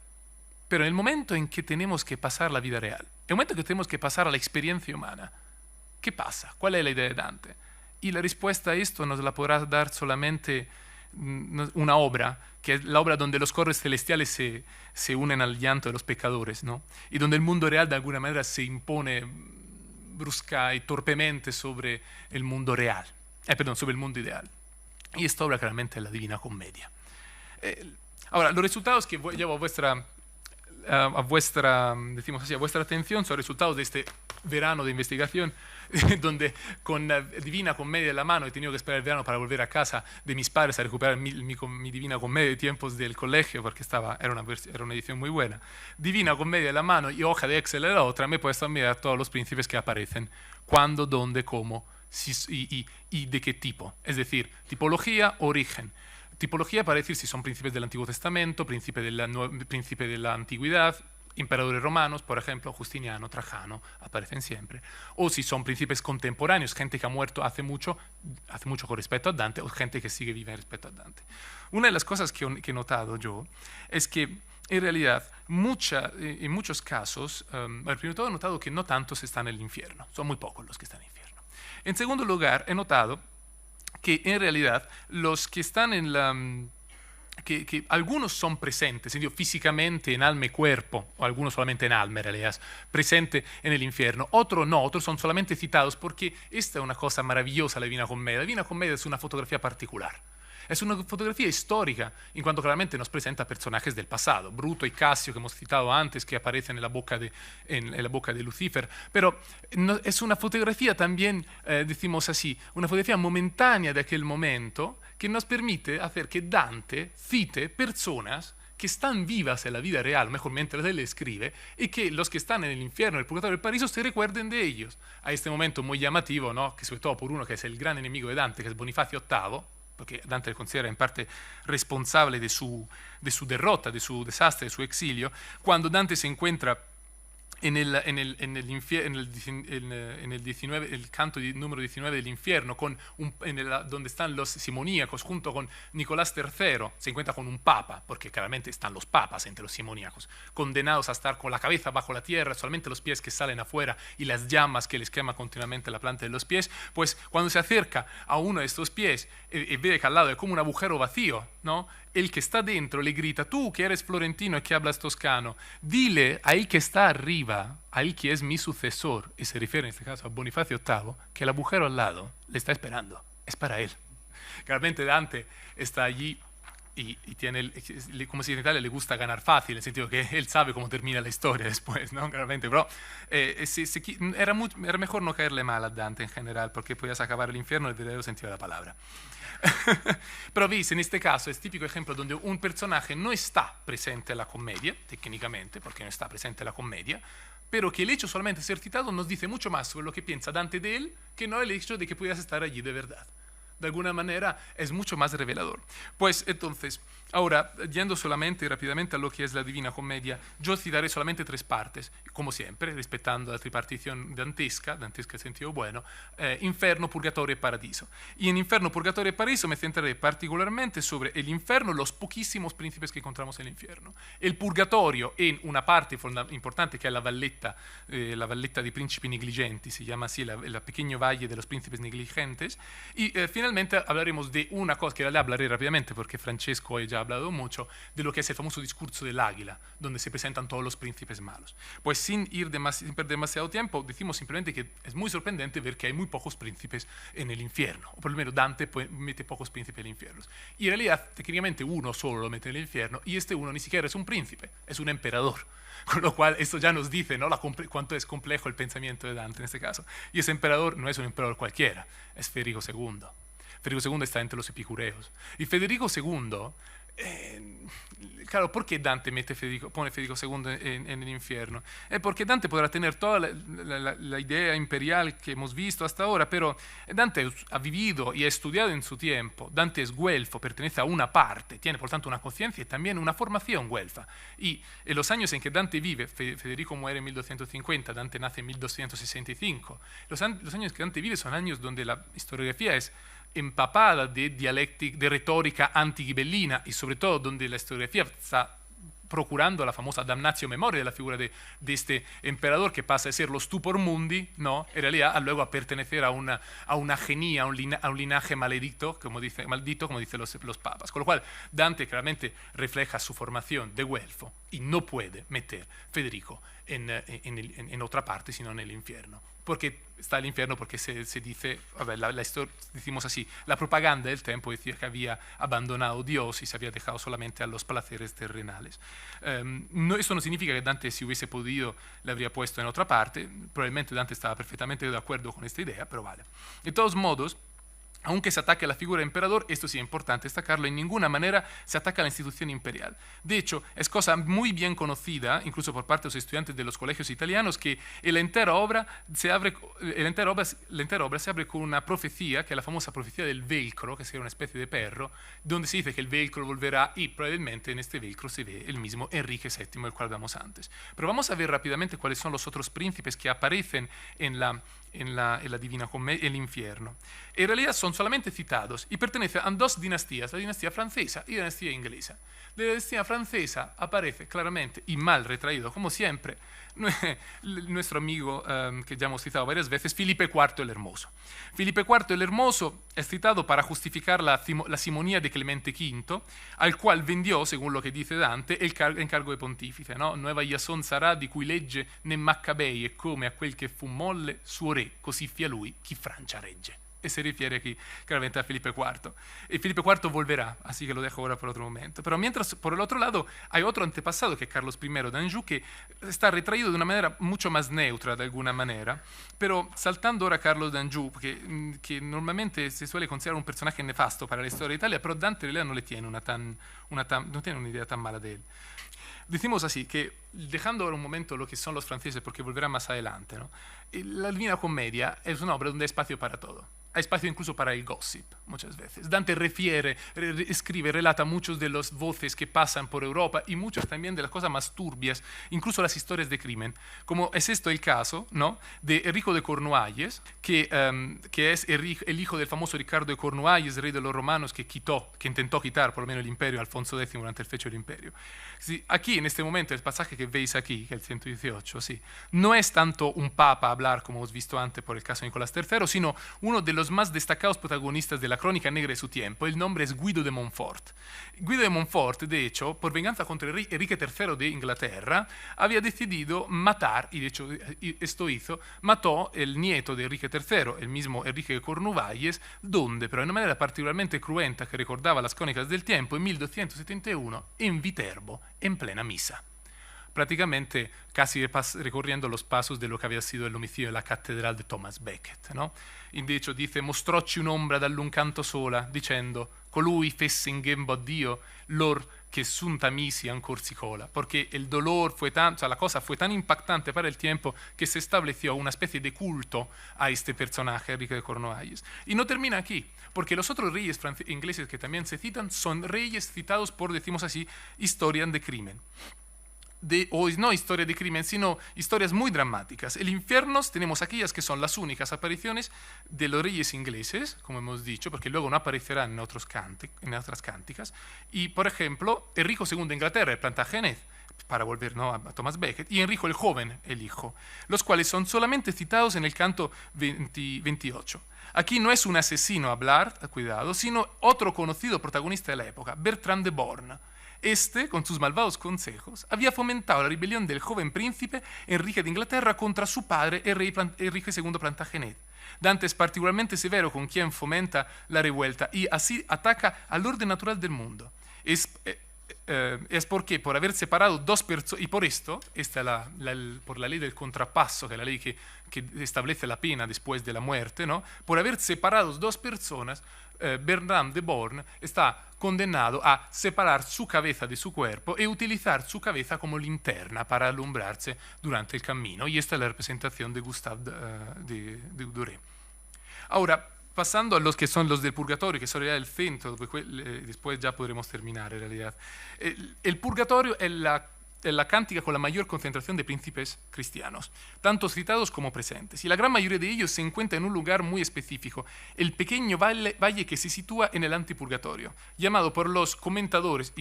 Pero en el momento en que tenemos que pasar a la vida real, en el momento en que tenemos que pasar a la experiencia humana, ¿qué pasa? ¿Cuál es la idea de Dante? Y la respuesta a esto nos la podrá dar solamente una obra, que es la obra donde los coros celestiales se unen al llanto de los pecadores, ¿no? Y donde el mundo real de alguna manera se impone brusca y torpemente sobre el mundo real, perdón, sobre el mundo ideal. Y esta obra claramente es la Divina Comedia. Ahora, los resultados que llevo decimos así, a vuestra atención son resultados de este verano de investigación, donde con la Divina Comedia en la mano he tenido que esperar el verano para volver a casa de mis padres a recuperar mi Divina Comedia de tiempos del colegio, porque era una edición muy buena. Divina Comedia en la mano y hoja de Excel en la otra, me he puesto a mirar todos los príncipes que aparecen, cuándo, dónde, cómo y de qué tipo. Es decir, tipología, origen. Tipología para decir si son príncipes del Antiguo Testamento, príncipe de la Antigüedad, emperadores romanos, por ejemplo, Justiniano, Trajano, aparecen siempre. O si son príncipes contemporáneos, gente que ha muerto hace mucho con respecto a Dante, o gente que sigue viva respecto a Dante. Una de las cosas que he notado yo es que en realidad en muchos casos, primero todo he notado que no tantos están en el infierno, son muy pocos los que están en el infierno. En segundo lugar, he notado que en realidad los que están en la... Que algunos son presentes, físicamente en alma y cuerpo, o algunos solamente en alma en realidad, presente en el infierno, otros no, otros son solamente citados porque esta es una cosa maravillosa la Divina Comedia. La Divina Comedia es una fotografía particular. Es una fotografía histórica, en cuanto claramente nos presenta personajes del pasado, Bruto y Casio, que hemos citado antes, que aparecen en la boca de Lucifer, pero es una fotografía también, decimos así, una fotografía momentánea de aquel momento, que nos permite hacer que Dante cite personas que están vivas en la vida real, mejor mientras él escribe, y que los que están en el infierno, el purgatorio, el paraíso, se recuerden de ellos. A este momento muy llamativo, ¿no? Que sobre todo por uno que es el gran enemigo de Dante, que es Bonifacio VIII, porque Dante le considera en parte responsable de su derrota, de su desastre, de su exilio, cuando Dante se encuentra en el canto número 19 del infierno, donde están los simoníacos, junto con Nicolás III, se encuentra con un papa, porque claramente están los papas entre los simoníacos, condenados a estar con la cabeza bajo la tierra, solamente los pies que salen afuera y las llamas que les quema continuamente la planta de los pies. Pues cuando se acerca a uno de estos pies y ve que al lado es como un agujero vacío, ¿no? El que está dentro le grita: tú que eres florentino y que hablas toscano, dile a él que está arriba, a él que es mi sucesor, y se refiere en este caso a Bonifacio VIII, que el agujero al lado le está esperando, es para él. Claramente Dante está allí y tiene, como si en Italia le gusta ganar fácil, en el sentido que él sabe cómo termina la historia después, ¿no? Claramente, pero era mejor no caerle mal a Dante en general, porque podías acabar el infierno en el verdadero sentido de la palabra. Pero veis, en este caso es típico ejemplo donde un personaje no está presente en la comedia, técnicamente, porque no está presente en la comedia, pero que el hecho solamente de ser citado nos dice mucho más sobre lo que piensa Dante de él que no el hecho de que pudieras estar allí de verdad. De alguna manera es mucho más revelador. Pues entonces, ahora, yendo solamente rápidamente a lo que es la Divina Comedia, yo citaré solamente tres partes, como siempre, respetando la tripartición dantesca en sentido bueno, infierno, purgatorio y paradiso. Y en infierno, purgatorio y paradiso me centraré particularmente sobre el infierno, los poquísimos príncipes que encontramos en el infierno. El purgatorio en una parte importante que es la valletta dei principi negligenti, se llama así, el pequeño valle de los príncipes negligentes, y finalmente hablaremos de una cosa que le hablaré rápidamente porque Francesco ya ha hablado mucho, de lo que es el famoso discurso del águila, donde se presentan todos los príncipes malos. Pues sin perder demasiado tiempo, decimos simplemente que es muy sorprendente ver que hay muy pocos príncipes en el infierno, o por lo menos Dante mete pocos príncipes en el infierno. Y en realidad, técnicamente uno solo lo mete en el infierno, y este uno ni siquiera es un príncipe, es un emperador. Con lo cual, esto ya nos dice, ¿no?, cuánto es complejo el pensamiento de Dante en este caso. Y ese emperador no es un emperador cualquiera, es Federico II. Federico II está entre los epicureos. Y Federico II, claro, ¿por qué Dante pone Federico II en el infierno? Porque Dante podrá tener toda la idea imperial que hemos visto hasta ahora, pero Dante ha vivido y ha estudiado en su tiempo. Dante es güelfo, pertenece a una parte, tiene por tanto una conciencia y también una formación güelfa. Y en los años en que Dante vive, Federico muere en 1250, Dante nace en 1265, los años que Dante vive son años donde la historiografía es empapada de retórica antighibellina y sobre todo donde la historiografía está procurando la famosa damnatio memoria de la figura de este emperador que pasa de ser los stupor mundi, ¿no? En realidad, a luego a pertenecer a una genia, a un linaje maldito, como dicen los papas. Con lo cual, Dante claramente refleja su formación de güelfo y no puede meter Federico en otra parte, sino en el infierno. Porque está el infierno porque se dice, decimos así, la propaganda del tiempo decía que había abandonado Dios y se había dejado solamente a los placeres terrenales. Eso no significa que Dante, si hubiese podido, le habría puesto en otra parte. Probablemente Dante estaba perfectamente de acuerdo con esta idea, pero vale. De todos modos, aunque se ataque a la figura del emperador, esto sí es importante destacarlo, en ninguna manera se ataca a la institución imperial. De hecho, es cosa muy bien conocida, incluso por parte de los estudiantes de los colegios italianos, que la entera obra se abre con una profecía, que es la famosa profecía del velcro, que sería una especie de perro, donde se dice que el velcro volverá y probablemente en este velcro se ve el mismo Enrique VII, del cual hablamos antes. Pero vamos a ver rápidamente cuáles son los otros príncipes que aparecen en la Divina Comedia, el infierno. En realidad son solamente citados y pertenecen a dos dinastías, la dinastía francesa y la dinastía inglesa. La dinastía francesa aparece claramente y mal retraído, como siempre, nuestro amigo que ya hemos citado varias veces, Felipe IV el Hermoso. Felipe IV el Hermoso es citado para justificar la simonía de Clemente V, al cual vendió, según lo que dice Dante, el encargo de pontífice, no? Nueva Iason sarà di cui legge né Maccabei e come a quel che fu molle suo re, così fia lui chi Francia regge. Y se refiere aquí claramente a Felipe IV. Y Felipe IV volverá, así que lo dejo ahora por otro momento. Pero mientras, por el otro lado, hay otro antepasado, que es Carlos I de Anjou, que está retraído de una manera mucho más neutra, de alguna manera. Pero saltando ahora a Carlos de Anjou, que normalmente se suele considerar un personaje nefasto para la historia de Italia, pero Dante en realidad no le tiene no tiene una idea tan mala de él. Decimos así, que dejando ahora un momento lo que son los franceses, porque volverá más adelante, ¿no? La Divina Comedia es una obra donde hay espacio para todo. Hay espacio incluso para el gossip, muchas veces. Dante escribe, relata muchos de las voces que pasan por Europa y muchas también de las cosas más turbias, incluso las historias de crimen. Como es esto el caso, ¿no?, de Enrico de Cornualles, que es el hijo del famoso Ricardo de Cornualles, rey de los romanos, que intentó quitar por lo menos el imperio a Alfonso X durante el fecho del imperio. Sí, aquí, en este momento, el pasaje que veis aquí, que es el 118, sí, no es tanto un papa a hablar, como hemos visto antes por el caso de Nicolás III, sino uno de los más destacados protagonistas de la crónica negra de su tiempo. El nombre es Guido de Montfort. Guido de Montfort, de hecho, por venganza contra Enrique III de Inglaterra, había decidido matar, y de hecho esto hizo, mató el nieto de Enrique III, el mismo Enrique de Cornualles, donde, pero de una manera particularmente cruenta que recordaba las crónicas del tiempo, en 1271, en Viterbo, en plena misa. Prácticamente casi recorriendo los pasos de lo que había sido el homicidio de la catedral de Thomas Becket, ¿no? Y de hecho dice: mostrocci un'ombra dall'un canto sola, dicendo: colui fesse in gembo a Dio l'or che sunta misi ancor si cola. Porque el dolor fue tan, o sea, la cosa fue tan impactante para el tiempo que se estableció una especie de culto a este personaje, Enrique de Cornualles. Y no termina aquí, porque los otros reyes ingleses que también se citan son reyes citados por, decimos así, historias de crimen. O no historia de crimen, sino historias muy dramáticas. El infierno tenemos aquellas que son las únicas apariciones de los reyes ingleses, como hemos dicho, porque luego no aparecerán en otras cánticas. Y, por ejemplo, Enrico II de Inglaterra, el Plantagenet, para volver, ¿no?, a Thomas Becket, y Enrico el Joven, el hijo, los cuales son solamente citados en el canto 28. Aquí no es un asesino a hablar, cuidado, sino otro conocido protagonista de la época, Bertrand de Born. Este, con sus malvados consejos, había fomentado la rebelión del joven príncipe Enrique de Inglaterra contra su padre, el rey Enrique II Plantagenet. Dante es particularmente severo con quien fomenta la revuelta y así ataca al orden natural del mundo. Es porque por haber separado dos personas, y por esto, por la ley del contrapaso, que es la ley que establece la pena después de la muerte, ¿no?, por haber separado dos personas, Bertrand de Born está condenado a separar su cabeza de su cuerpo y utilizar su cabeza como linterna para alumbrarse durante el camino. Y esta es la representación de Gustave de Doré. Ahora, pasando a los que son los del purgatorio, que son en realidad el centro, después ya podremos terminar en realidad. El purgatorio es la cántica con la mayor concentración de príncipes cristianos, tanto citados como presentes. Y la gran mayoría de ellos se encuentra en un lugar muy específico, el pequeño valle que se sitúa en el antipurgatorio, llamado por los comentadores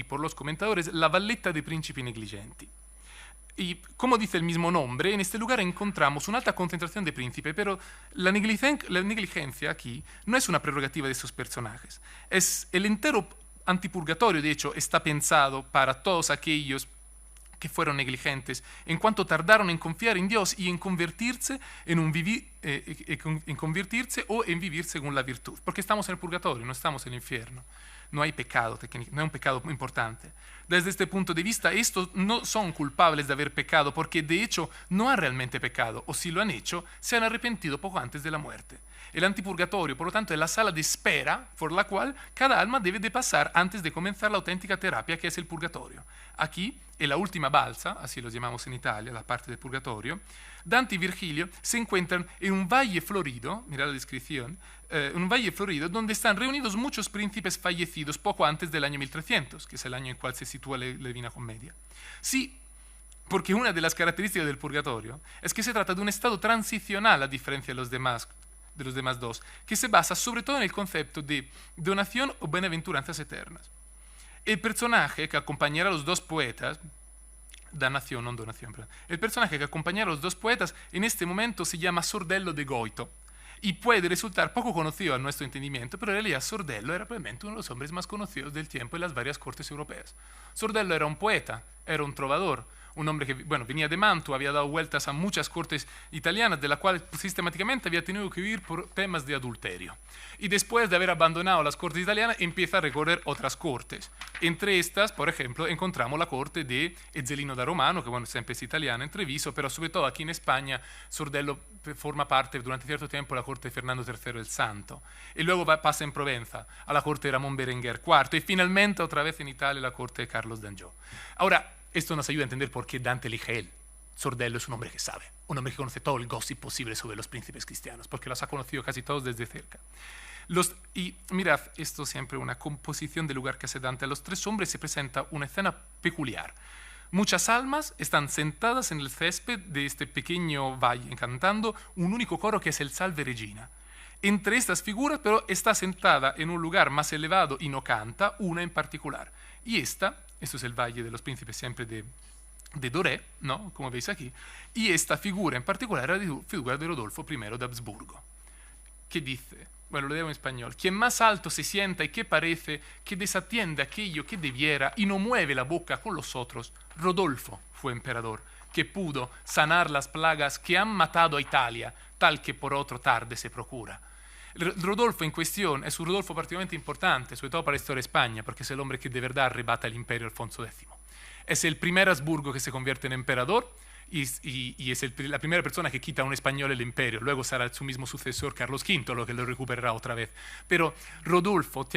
la valletta dei principi negligenti. Y como dice el mismo nombre, en este lugar encontramos una alta concentración de príncipes, pero la negligencia aquí no es una prerrogativa de estos personajes. Es el entero antipurgatorio, de hecho, está pensado para todos aquellos que fueron negligentes, en cuanto tardaron en confiar en Dios y en convertirse o en vivir según la virtud. Porque estamos en el purgatorio, no estamos en el infierno. No hay pecado, no hay un pecado importante. Desde este punto de vista, estos no son culpables de haber pecado, porque de hecho no han realmente pecado, o si lo han hecho, se han arrepentido poco antes de la muerte. El antipurgatorio, por lo tanto, es la sala de espera por la cual cada alma debe de pasar antes de comenzar la auténtica terapia que es el purgatorio. Aquí, en la última balsa, así lo llamamos en Italia, la parte del purgatorio, Dante y Virgilio se encuentran en un valle florido, mira la descripción, un valle florido donde están reunidos muchos príncipes fallecidos poco antes del año 1300, que es el año en el cual se sitúa la Divina Comedia. Sí, porque una de las características del purgatorio es que se trata de un estado transicional a diferencia de los demás dos, que se basa sobre todo en el concepto de donación o benaventuranzas eternas. El personaje que acompañará a los dos poetas, danación, no donación, perdón. El personaje que acompañará a los dos poetas en este momento se llama Sordello de Goito y puede resultar poco conocido a nuestro entendimiento, pero en realidad Sordello era probablemente uno de los hombres más conocidos del tiempo en las varias cortes europeas. Sordello era un poeta, era un trovador, un hombre que venía de Mantua, había dado vueltas a muchas cortes italianas, de las cuales sistemáticamente había tenido que huir por temas de adulterio. Y después de haber abandonado las cortes italianas, empieza a recorrer otras cortes. Entre estas, por ejemplo, encontramos la corte de Ezzelino da Romano, que siempre es italiana en Treviso, pero sobre todo aquí en España, Sordello forma parte durante cierto tiempo de la corte de Fernando III el Santo. Y luego pasa en Provenza, a la corte de Ramón Berenguer IV, y finalmente otra vez en Italia, la corte de Carlos d'Anjou. Ahora, esto nos ayuda a entender por qué Dante elige él. Sordello es un hombre que sabe, un hombre que conoce todo el gossip posible sobre los príncipes cristianos, porque los ha conocido casi todos desde cerca. Y mirad, esto siempre una composición del lugar que hace Dante. A los tres hombres se presenta una escena peculiar. Muchas almas están sentadas en el césped de este pequeño valle, cantando un único coro que es el Salve Regina. Entre estas figuras, pero, está sentada en un lugar más elevado y no canta, una en particular. Y esto es el Valle de los Príncipes, siempre de Doré, ¿no? Como veis aquí. Y esta figura en particular era la figura de Rodolfo I de Habsburgo, que dice, lo leo en español: quien más alto se sienta y que parece que desatiende aquello que debiera y no mueve la boca con los otros, Rodolfo fue emperador, que pudo sanar las plagas que han matado a Italia, tal que por otro tarde se procura. El Rodolfo en cuestión es un Rodolfo particularmente importante, sobre todo para la historia de España, porque es el hombre que de verdad arrebata el imperio de Alfonso X. Es el primer Habsburgo que se convierte en emperador y es la primera persona que quita a un español el imperio. Luego será su mismo sucesor, Carlos V, lo que lo recuperará otra vez. Pero Rodolfo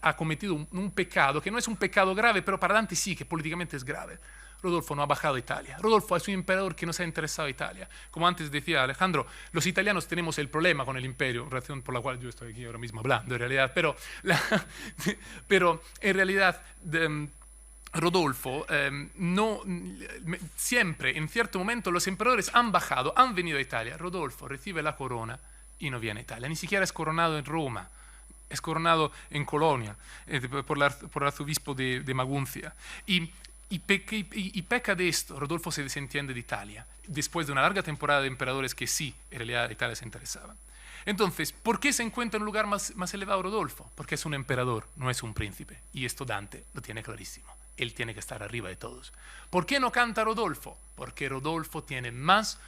ha cometido un pecado que no es un pecado grave, pero para Dante sí, que políticamente es grave. Rodolfo no ha bajado a Italia. Rodolfo es un emperador que no se ha interesado a Italia. Como antes decía Alejandro, los italianos tenemos el problema con el imperio, razón por la cual yo estoy aquí ahora mismo hablando en realidad, pero en realidad Rodolfo siempre, en cierto momento, los emperadores han bajado, han venido a Italia. Rodolfo recibe la corona y no viene a Italia. Ni siquiera es coronado en Roma. Es coronado en Colonia por el arzobispo de Maguncia. Y peca de esto. Rodolfo se desentiende de Italia, después de una larga temporada de emperadores que sí, en realidad a Italia se interesaban. Entonces, ¿por qué se encuentra en un lugar más elevado Rodolfo? Porque es un emperador, no es un príncipe. Y esto Dante lo tiene clarísimo. Él tiene que estar arriba de todos. ¿Por qué no canta Rodolfo? Porque Rodolfo tiene más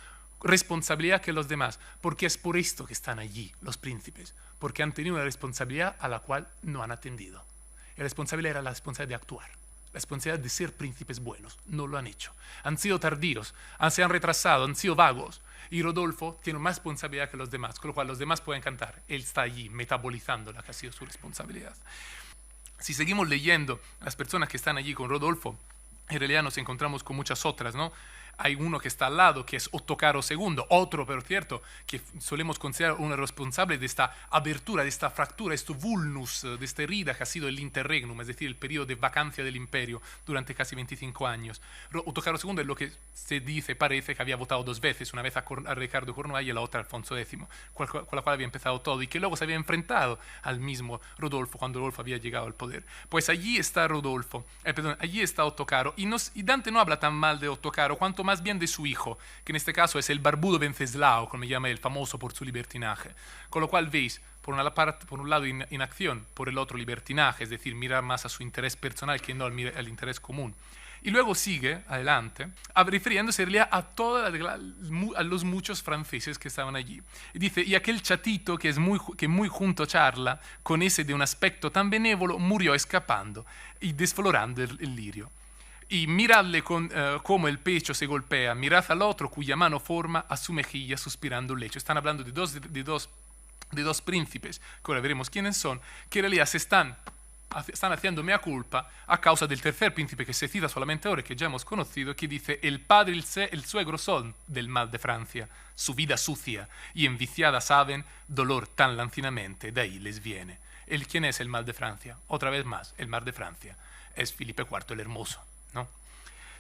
responsabilidad que los demás. Porque es por esto que están allí los príncipes. Porque han tenido una responsabilidad a la cual no han atendido. La responsabilidad era la responsabilidad de actuar. La responsabilidad de ser príncipes buenos. No lo han hecho. Han sido tardíos, se han retrasado, han sido vagos. Y Rodolfo tiene más responsabilidad que los demás, con lo cual los demás pueden cantar. Él está allí metabolizando la que ha sido su responsabilidad. Si seguimos leyendo las personas que están allí con Rodolfo, en realidad nos encontramos con muchas otras, ¿no? hay uno que está al lado, que es Ottocaro II, otro, por cierto, que solemos considerar uno responsable de esta abertura, de esta fractura, este vulnus, de esta herida que ha sido el interregnum, es decir, el periodo de vacancia del imperio durante casi 25 años. Ottocaro II es lo que se dice, parece que había votado 2 veces, una vez a Ricardo Cornualla y la otra a Alfonso X, con la cual había empezado todo, y que luego se había enfrentado al mismo Rodolfo cuando Rodolfo había llegado al poder. Pues allí está allí está Ottocaro, y Dante no habla tan mal de Ottocaro, cuanto más bien de su hijo, que en este caso es el barbudo Venceslao, como llama él, famoso por su libertinaje. Con lo cual veis, por un lado inacción, por el otro libertinaje, es decir, mirar más a su interés personal que no al interés común. Y luego sigue adelante, refiriéndose en realidad a los muchos franceses que estaban allí. Y dice, y aquel chatito que muy junto charla, con ese de un aspecto tan benévolo, murió escapando y desflorando el lirio. Y miradle cómo el pecho se golpea, mirad al otro cuya mano forma a su mejilla suspirando el lecho. Están hablando de dos príncipes, que ahora veremos quiénes son, que en realidad están haciendo mea culpa a causa del tercer príncipe que se cita solamente ahora, que ya hemos conocido, que dice, el padre y el suegro son del mal de Francia, su vida sucia y enviciada saben, dolor tan lancinamente, de ahí les viene. ¿Quién es el mal de Francia? Otra vez más, el mal de Francia es Felipe IV el Hermoso, ¿no?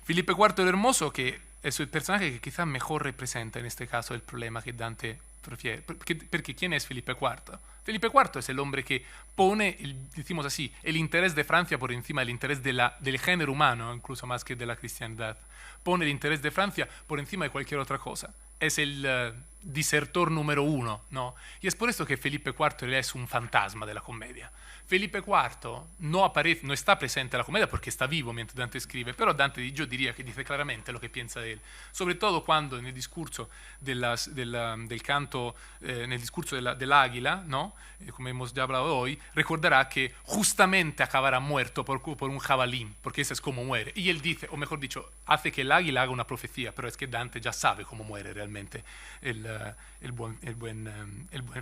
Felipe IV el Hermoso, que es el personaje que quizá mejor representa en este caso el problema que Dante prefiere. Porque ¿quién es Felipe IV? Felipe IV es el hombre que pone, decimos así, el interés de Francia por encima del interés del género humano, incluso más que de la cristiandad. Pone el interés de Francia por encima de cualquier otra cosa. Es el disertor número 1, ¿no? Y es por eso que Felipe IV es un fantasma de la comedia. Felipe IV no está presente en la comedia porque está vivo mientras Dante escribe, pero Dante yo diría que dice claramente lo que piensa de él, sobre todo cuando en el discurso del canto, en el discurso del águila, ¿no? Como hemos ya hablado hoy, recordará que justamente acabará muerto por un jabalí, porque ese es como muere. Y él dice, o mejor dicho, hace que el águila haga una profecía, pero es que Dante ya sabe cómo muere realmente el buen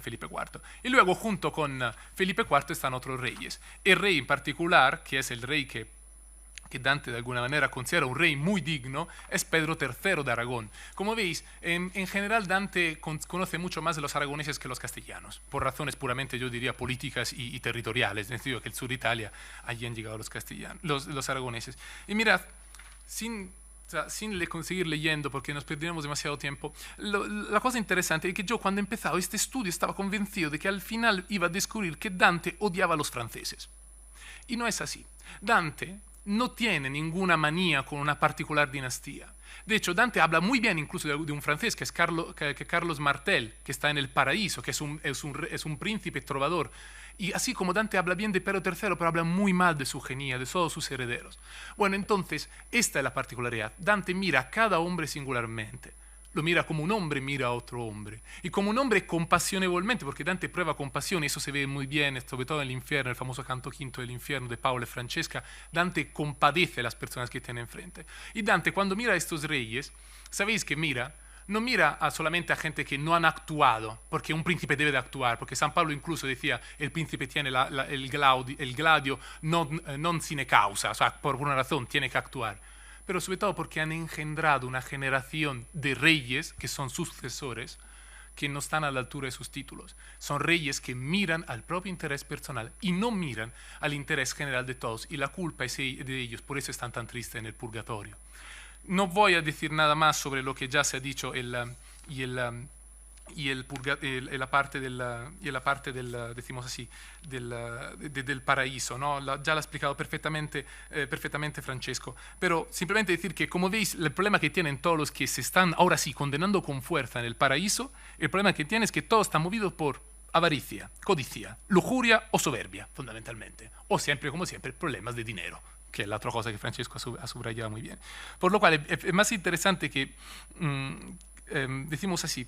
Felipe IV. Y luego junto con Felipe IV están otros reyes. El rey en particular, que es el rey que Dante de alguna manera considera un rey muy digno, es Pedro III de Aragón. Como veis, en general Dante conoce mucho más de los aragoneses que los castellanos, por razones puramente, yo diría, políticas y territoriales, en el sentido que el sur de Italia, allí han llegado los aragoneses. Y mirad, sin seguir leyendo porque nos perderíamos demasiado tiempo, la cosa interesante es que yo cuando he empezado este estudio estaba convencido de que al final iba a descubrir que Dante odiaba a los franceses. Y no es así. Dante no tiene ninguna manía con una particular dinastía. De hecho, Dante habla muy bien incluso de un francés que es Carlos Martel, que está en el Paraíso, que es un príncipe trovador. Y así como Dante habla bien de Pedro III, pero habla muy mal de su genía, de todos sus herederos. Bueno, entonces, esta es la particularidad. Dante mira a cada hombre singularmente. Lo mira como un hombre mira a otro hombre. Y como un hombre compassionevamente, porque Dante prueba compasión, y eso se ve muy bien, sobre todo en el infierno, el famoso canto quinto del infierno de Paolo y Francesca. Dante compadece a las personas que tiene enfrente. Y Dante, cuando mira a estos reyes, sabéis que no mira solamente a gente que no han actuado, porque un príncipe debe de actuar, porque San Pablo incluso decía, el príncipe tiene el gladio non sine causa, o sea, por una razón tiene que actuar. Pero sobre todo porque han engendrado una generación de reyes que son sucesores, que no están a la altura de sus títulos. Son reyes que miran al propio interés personal y no miran al interés general de todos, y la culpa es de ellos, por eso están tan tristes en el purgatorio. No voy a decir nada más sobre lo que ya se ha dicho la parte del, decimos así, del paraíso, ¿no? Ya lo ha explicado perfectamente Francesco. Pero simplemente decir que, como veis, el problema que tienen todos los que se están ahora sí condenando con fuerza en el paraíso, el problema que tienen es que todos están movidos por avaricia, codicia, lujuria o soberbia, fundamentalmente. O siempre, como siempre, problemas de dinero, que es la otra cosa que Francesco ha subrayado muy bien. Por lo cual es más interesante que, decimos así,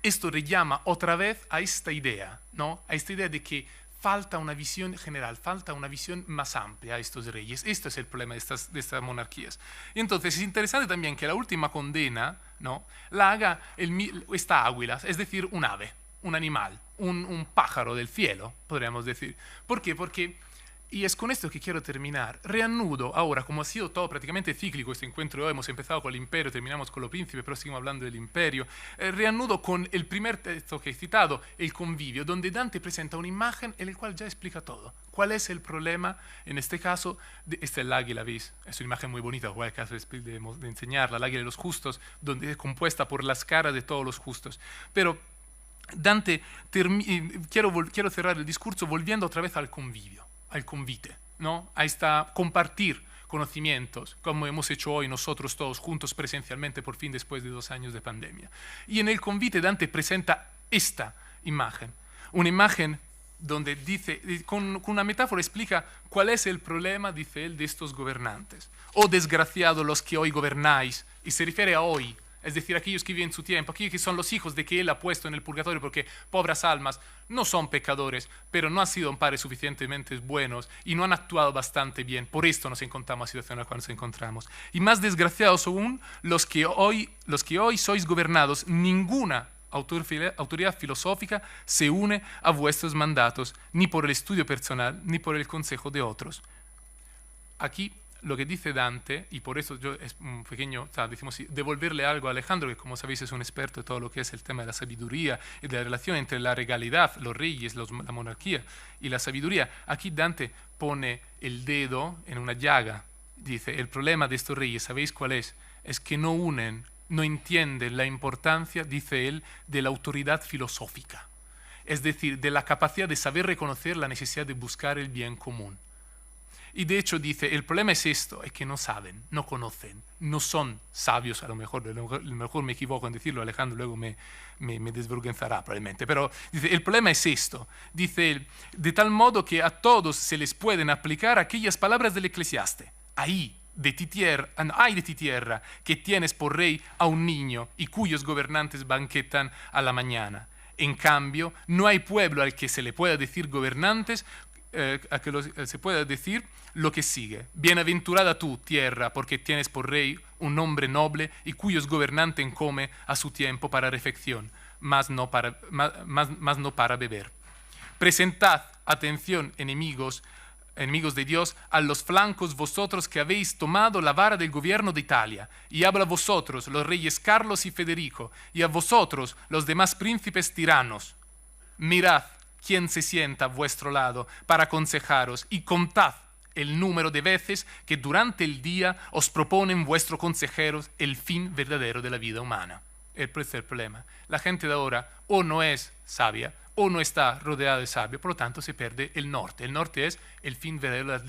esto llama otra vez a esta idea, ¿no? A esta idea de que falta una visión general, falta una visión más amplia a estos reyes. Esto es el problema de estas monarquías. Y entonces es interesante también que la última condena, ¿no?, la haga esta águila, es decir, un ave, un animal, un pájaro del cielo, podríamos decir. ¿Por qué? Porque Y es con esto que quiero terminar. Reanudo ahora, como ha sido todo prácticamente cíclico este encuentro de hoy, hemos empezado con el imperio, terminamos con los príncipes, pero seguimos hablando del imperio. Reanudo con el primer texto que he citado, el convivio, donde Dante presenta una imagen en la cual ya explica todo. ¿Cuál es el problema? En este caso, esta es el águila, ¿veis? Es una imagen muy bonita, voy a caso de enseñarla, el águila de los justos, donde es compuesta por las caras de todos los justos. Pero Dante, quiero cerrar el discurso volviendo otra vez al convivio, al convite, ¿no? A esta compartir conocimientos, como hemos hecho hoy nosotros todos juntos presencialmente, por fin después de 2 años de pandemia. Y en el convite Dante presenta esta imagen, una imagen donde dice, con una metáfora explica cuál es el problema, dice él, de estos gobernantes. Oh desgraciados los que hoy gobernáis, y se refiere a hoy, es decir, aquellos que viven en su tiempo, aquellos que son los hijos de que Él ha puesto en el purgatorio, porque pobres almas no son pecadores, pero no han sido padres suficientemente buenos y no han actuado bastante bien. Por esto nos encontramos en la situación en la cual nos encontramos. Y más desgraciados aún los que hoy sois gobernados, ninguna autoridad filosófica se une a vuestros mandatos, ni por el estudio personal, ni por el consejo de otros. Aquí lo que dice Dante, y por eso yo es un pequeño, decimos, devolverle algo a Alejandro, que como sabéis es un experto de todo lo que es el tema de la sabiduría y de la relación entre la regalidad, los reyes, la monarquía y la sabiduría. Aquí Dante pone el dedo en una llaga. Dice, el problema de estos reyes, ¿sabéis cuál es? Es que no entienden la importancia, dice él, de la autoridad filosófica. Es decir, de la capacidad de saber reconocer la necesidad de buscar el bien común. Y de hecho dice, el problema es esto, es que no saben, no conocen, no son sabios, a lo mejor me equivoco en decirlo, Alejandro luego me desvergonzará probablemente, pero dice, el problema es esto, dice él, de tal modo que a todos se les pueden aplicar aquellas palabras del Eclesiaste, ay de ti tierra, que tienes por rey a un niño y cuyos gobernantes banquetan a la mañana. En cambio, no hay pueblo al que se le pueda decir gobernantes, se pueda decir lo que sigue. Bienaventurada tú, tierra, porque tienes por rey un hombre noble y cuyos gobernantes come a su tiempo para refección, mas no para beber. Presentad, atención, enemigos de Dios, a los flancos vosotros que habéis tomado la vara del gobierno de Italia, y habla a vosotros, los reyes Carlos y Federico, y a vosotros, los demás príncipes tiranos. Mirad quién se sienta a vuestro lado para aconsejaros, y contad el número de veces que durante el día os proponen vuestros consejeros el fin verdadero de la vida humana. Este es el problema. La gente de ahora o no es sabia o no está rodeada de sabios, por lo tanto se pierde el norte. El norte es el fin verdadero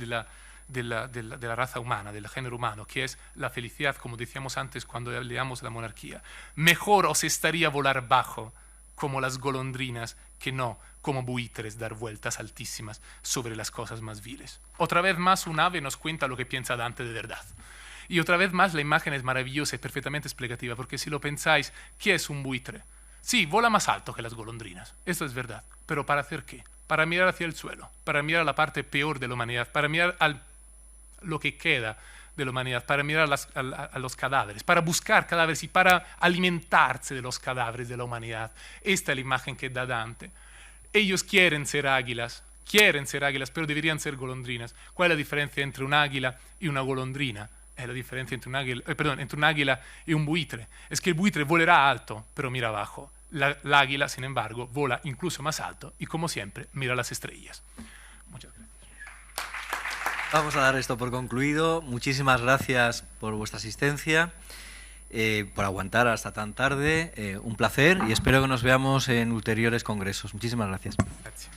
de la raza humana, del género humano, que es la felicidad, como decíamos antes cuando leíamos la monarquía. Mejor os estaría volar bajo como las golondrinas que no como buitres dar vueltas altísimas sobre las cosas más viles. Otra vez más un ave nos cuenta lo que piensa Dante de verdad. Y otra vez más la imagen es maravillosa y perfectamente explicativa, porque si lo pensáis, ¿qué es un buitre? Sí, vola más alto que las golondrinas, eso es verdad, pero ¿para hacer qué? Para mirar hacia el suelo, para mirar la parte peor de la humanidad, para mirar lo que queda de la humanidad, para mirar a los cadáveres, para buscar cadáveres y para alimentarse de los cadáveres de la humanidad. Esta es la imagen que da Dante. Ellos quieren ser águilas, pero deberían ser golondrinas. ¿Cuál es la diferencia entre un águila y una golondrina? Es la diferencia entre entre un águila y un buitre. Es que el buitre volerá alto, pero mira abajo. El águila, sin embargo, vola incluso más alto y, como siempre, mira las estrellas. Muchas gracias. Vamos a dar esto por concluido. Muchísimas gracias por vuestra asistencia, por aguantar hasta tan tarde. Un placer y espero que nos veamos en ulteriores congresos. Muchísimas gracias. Gracias.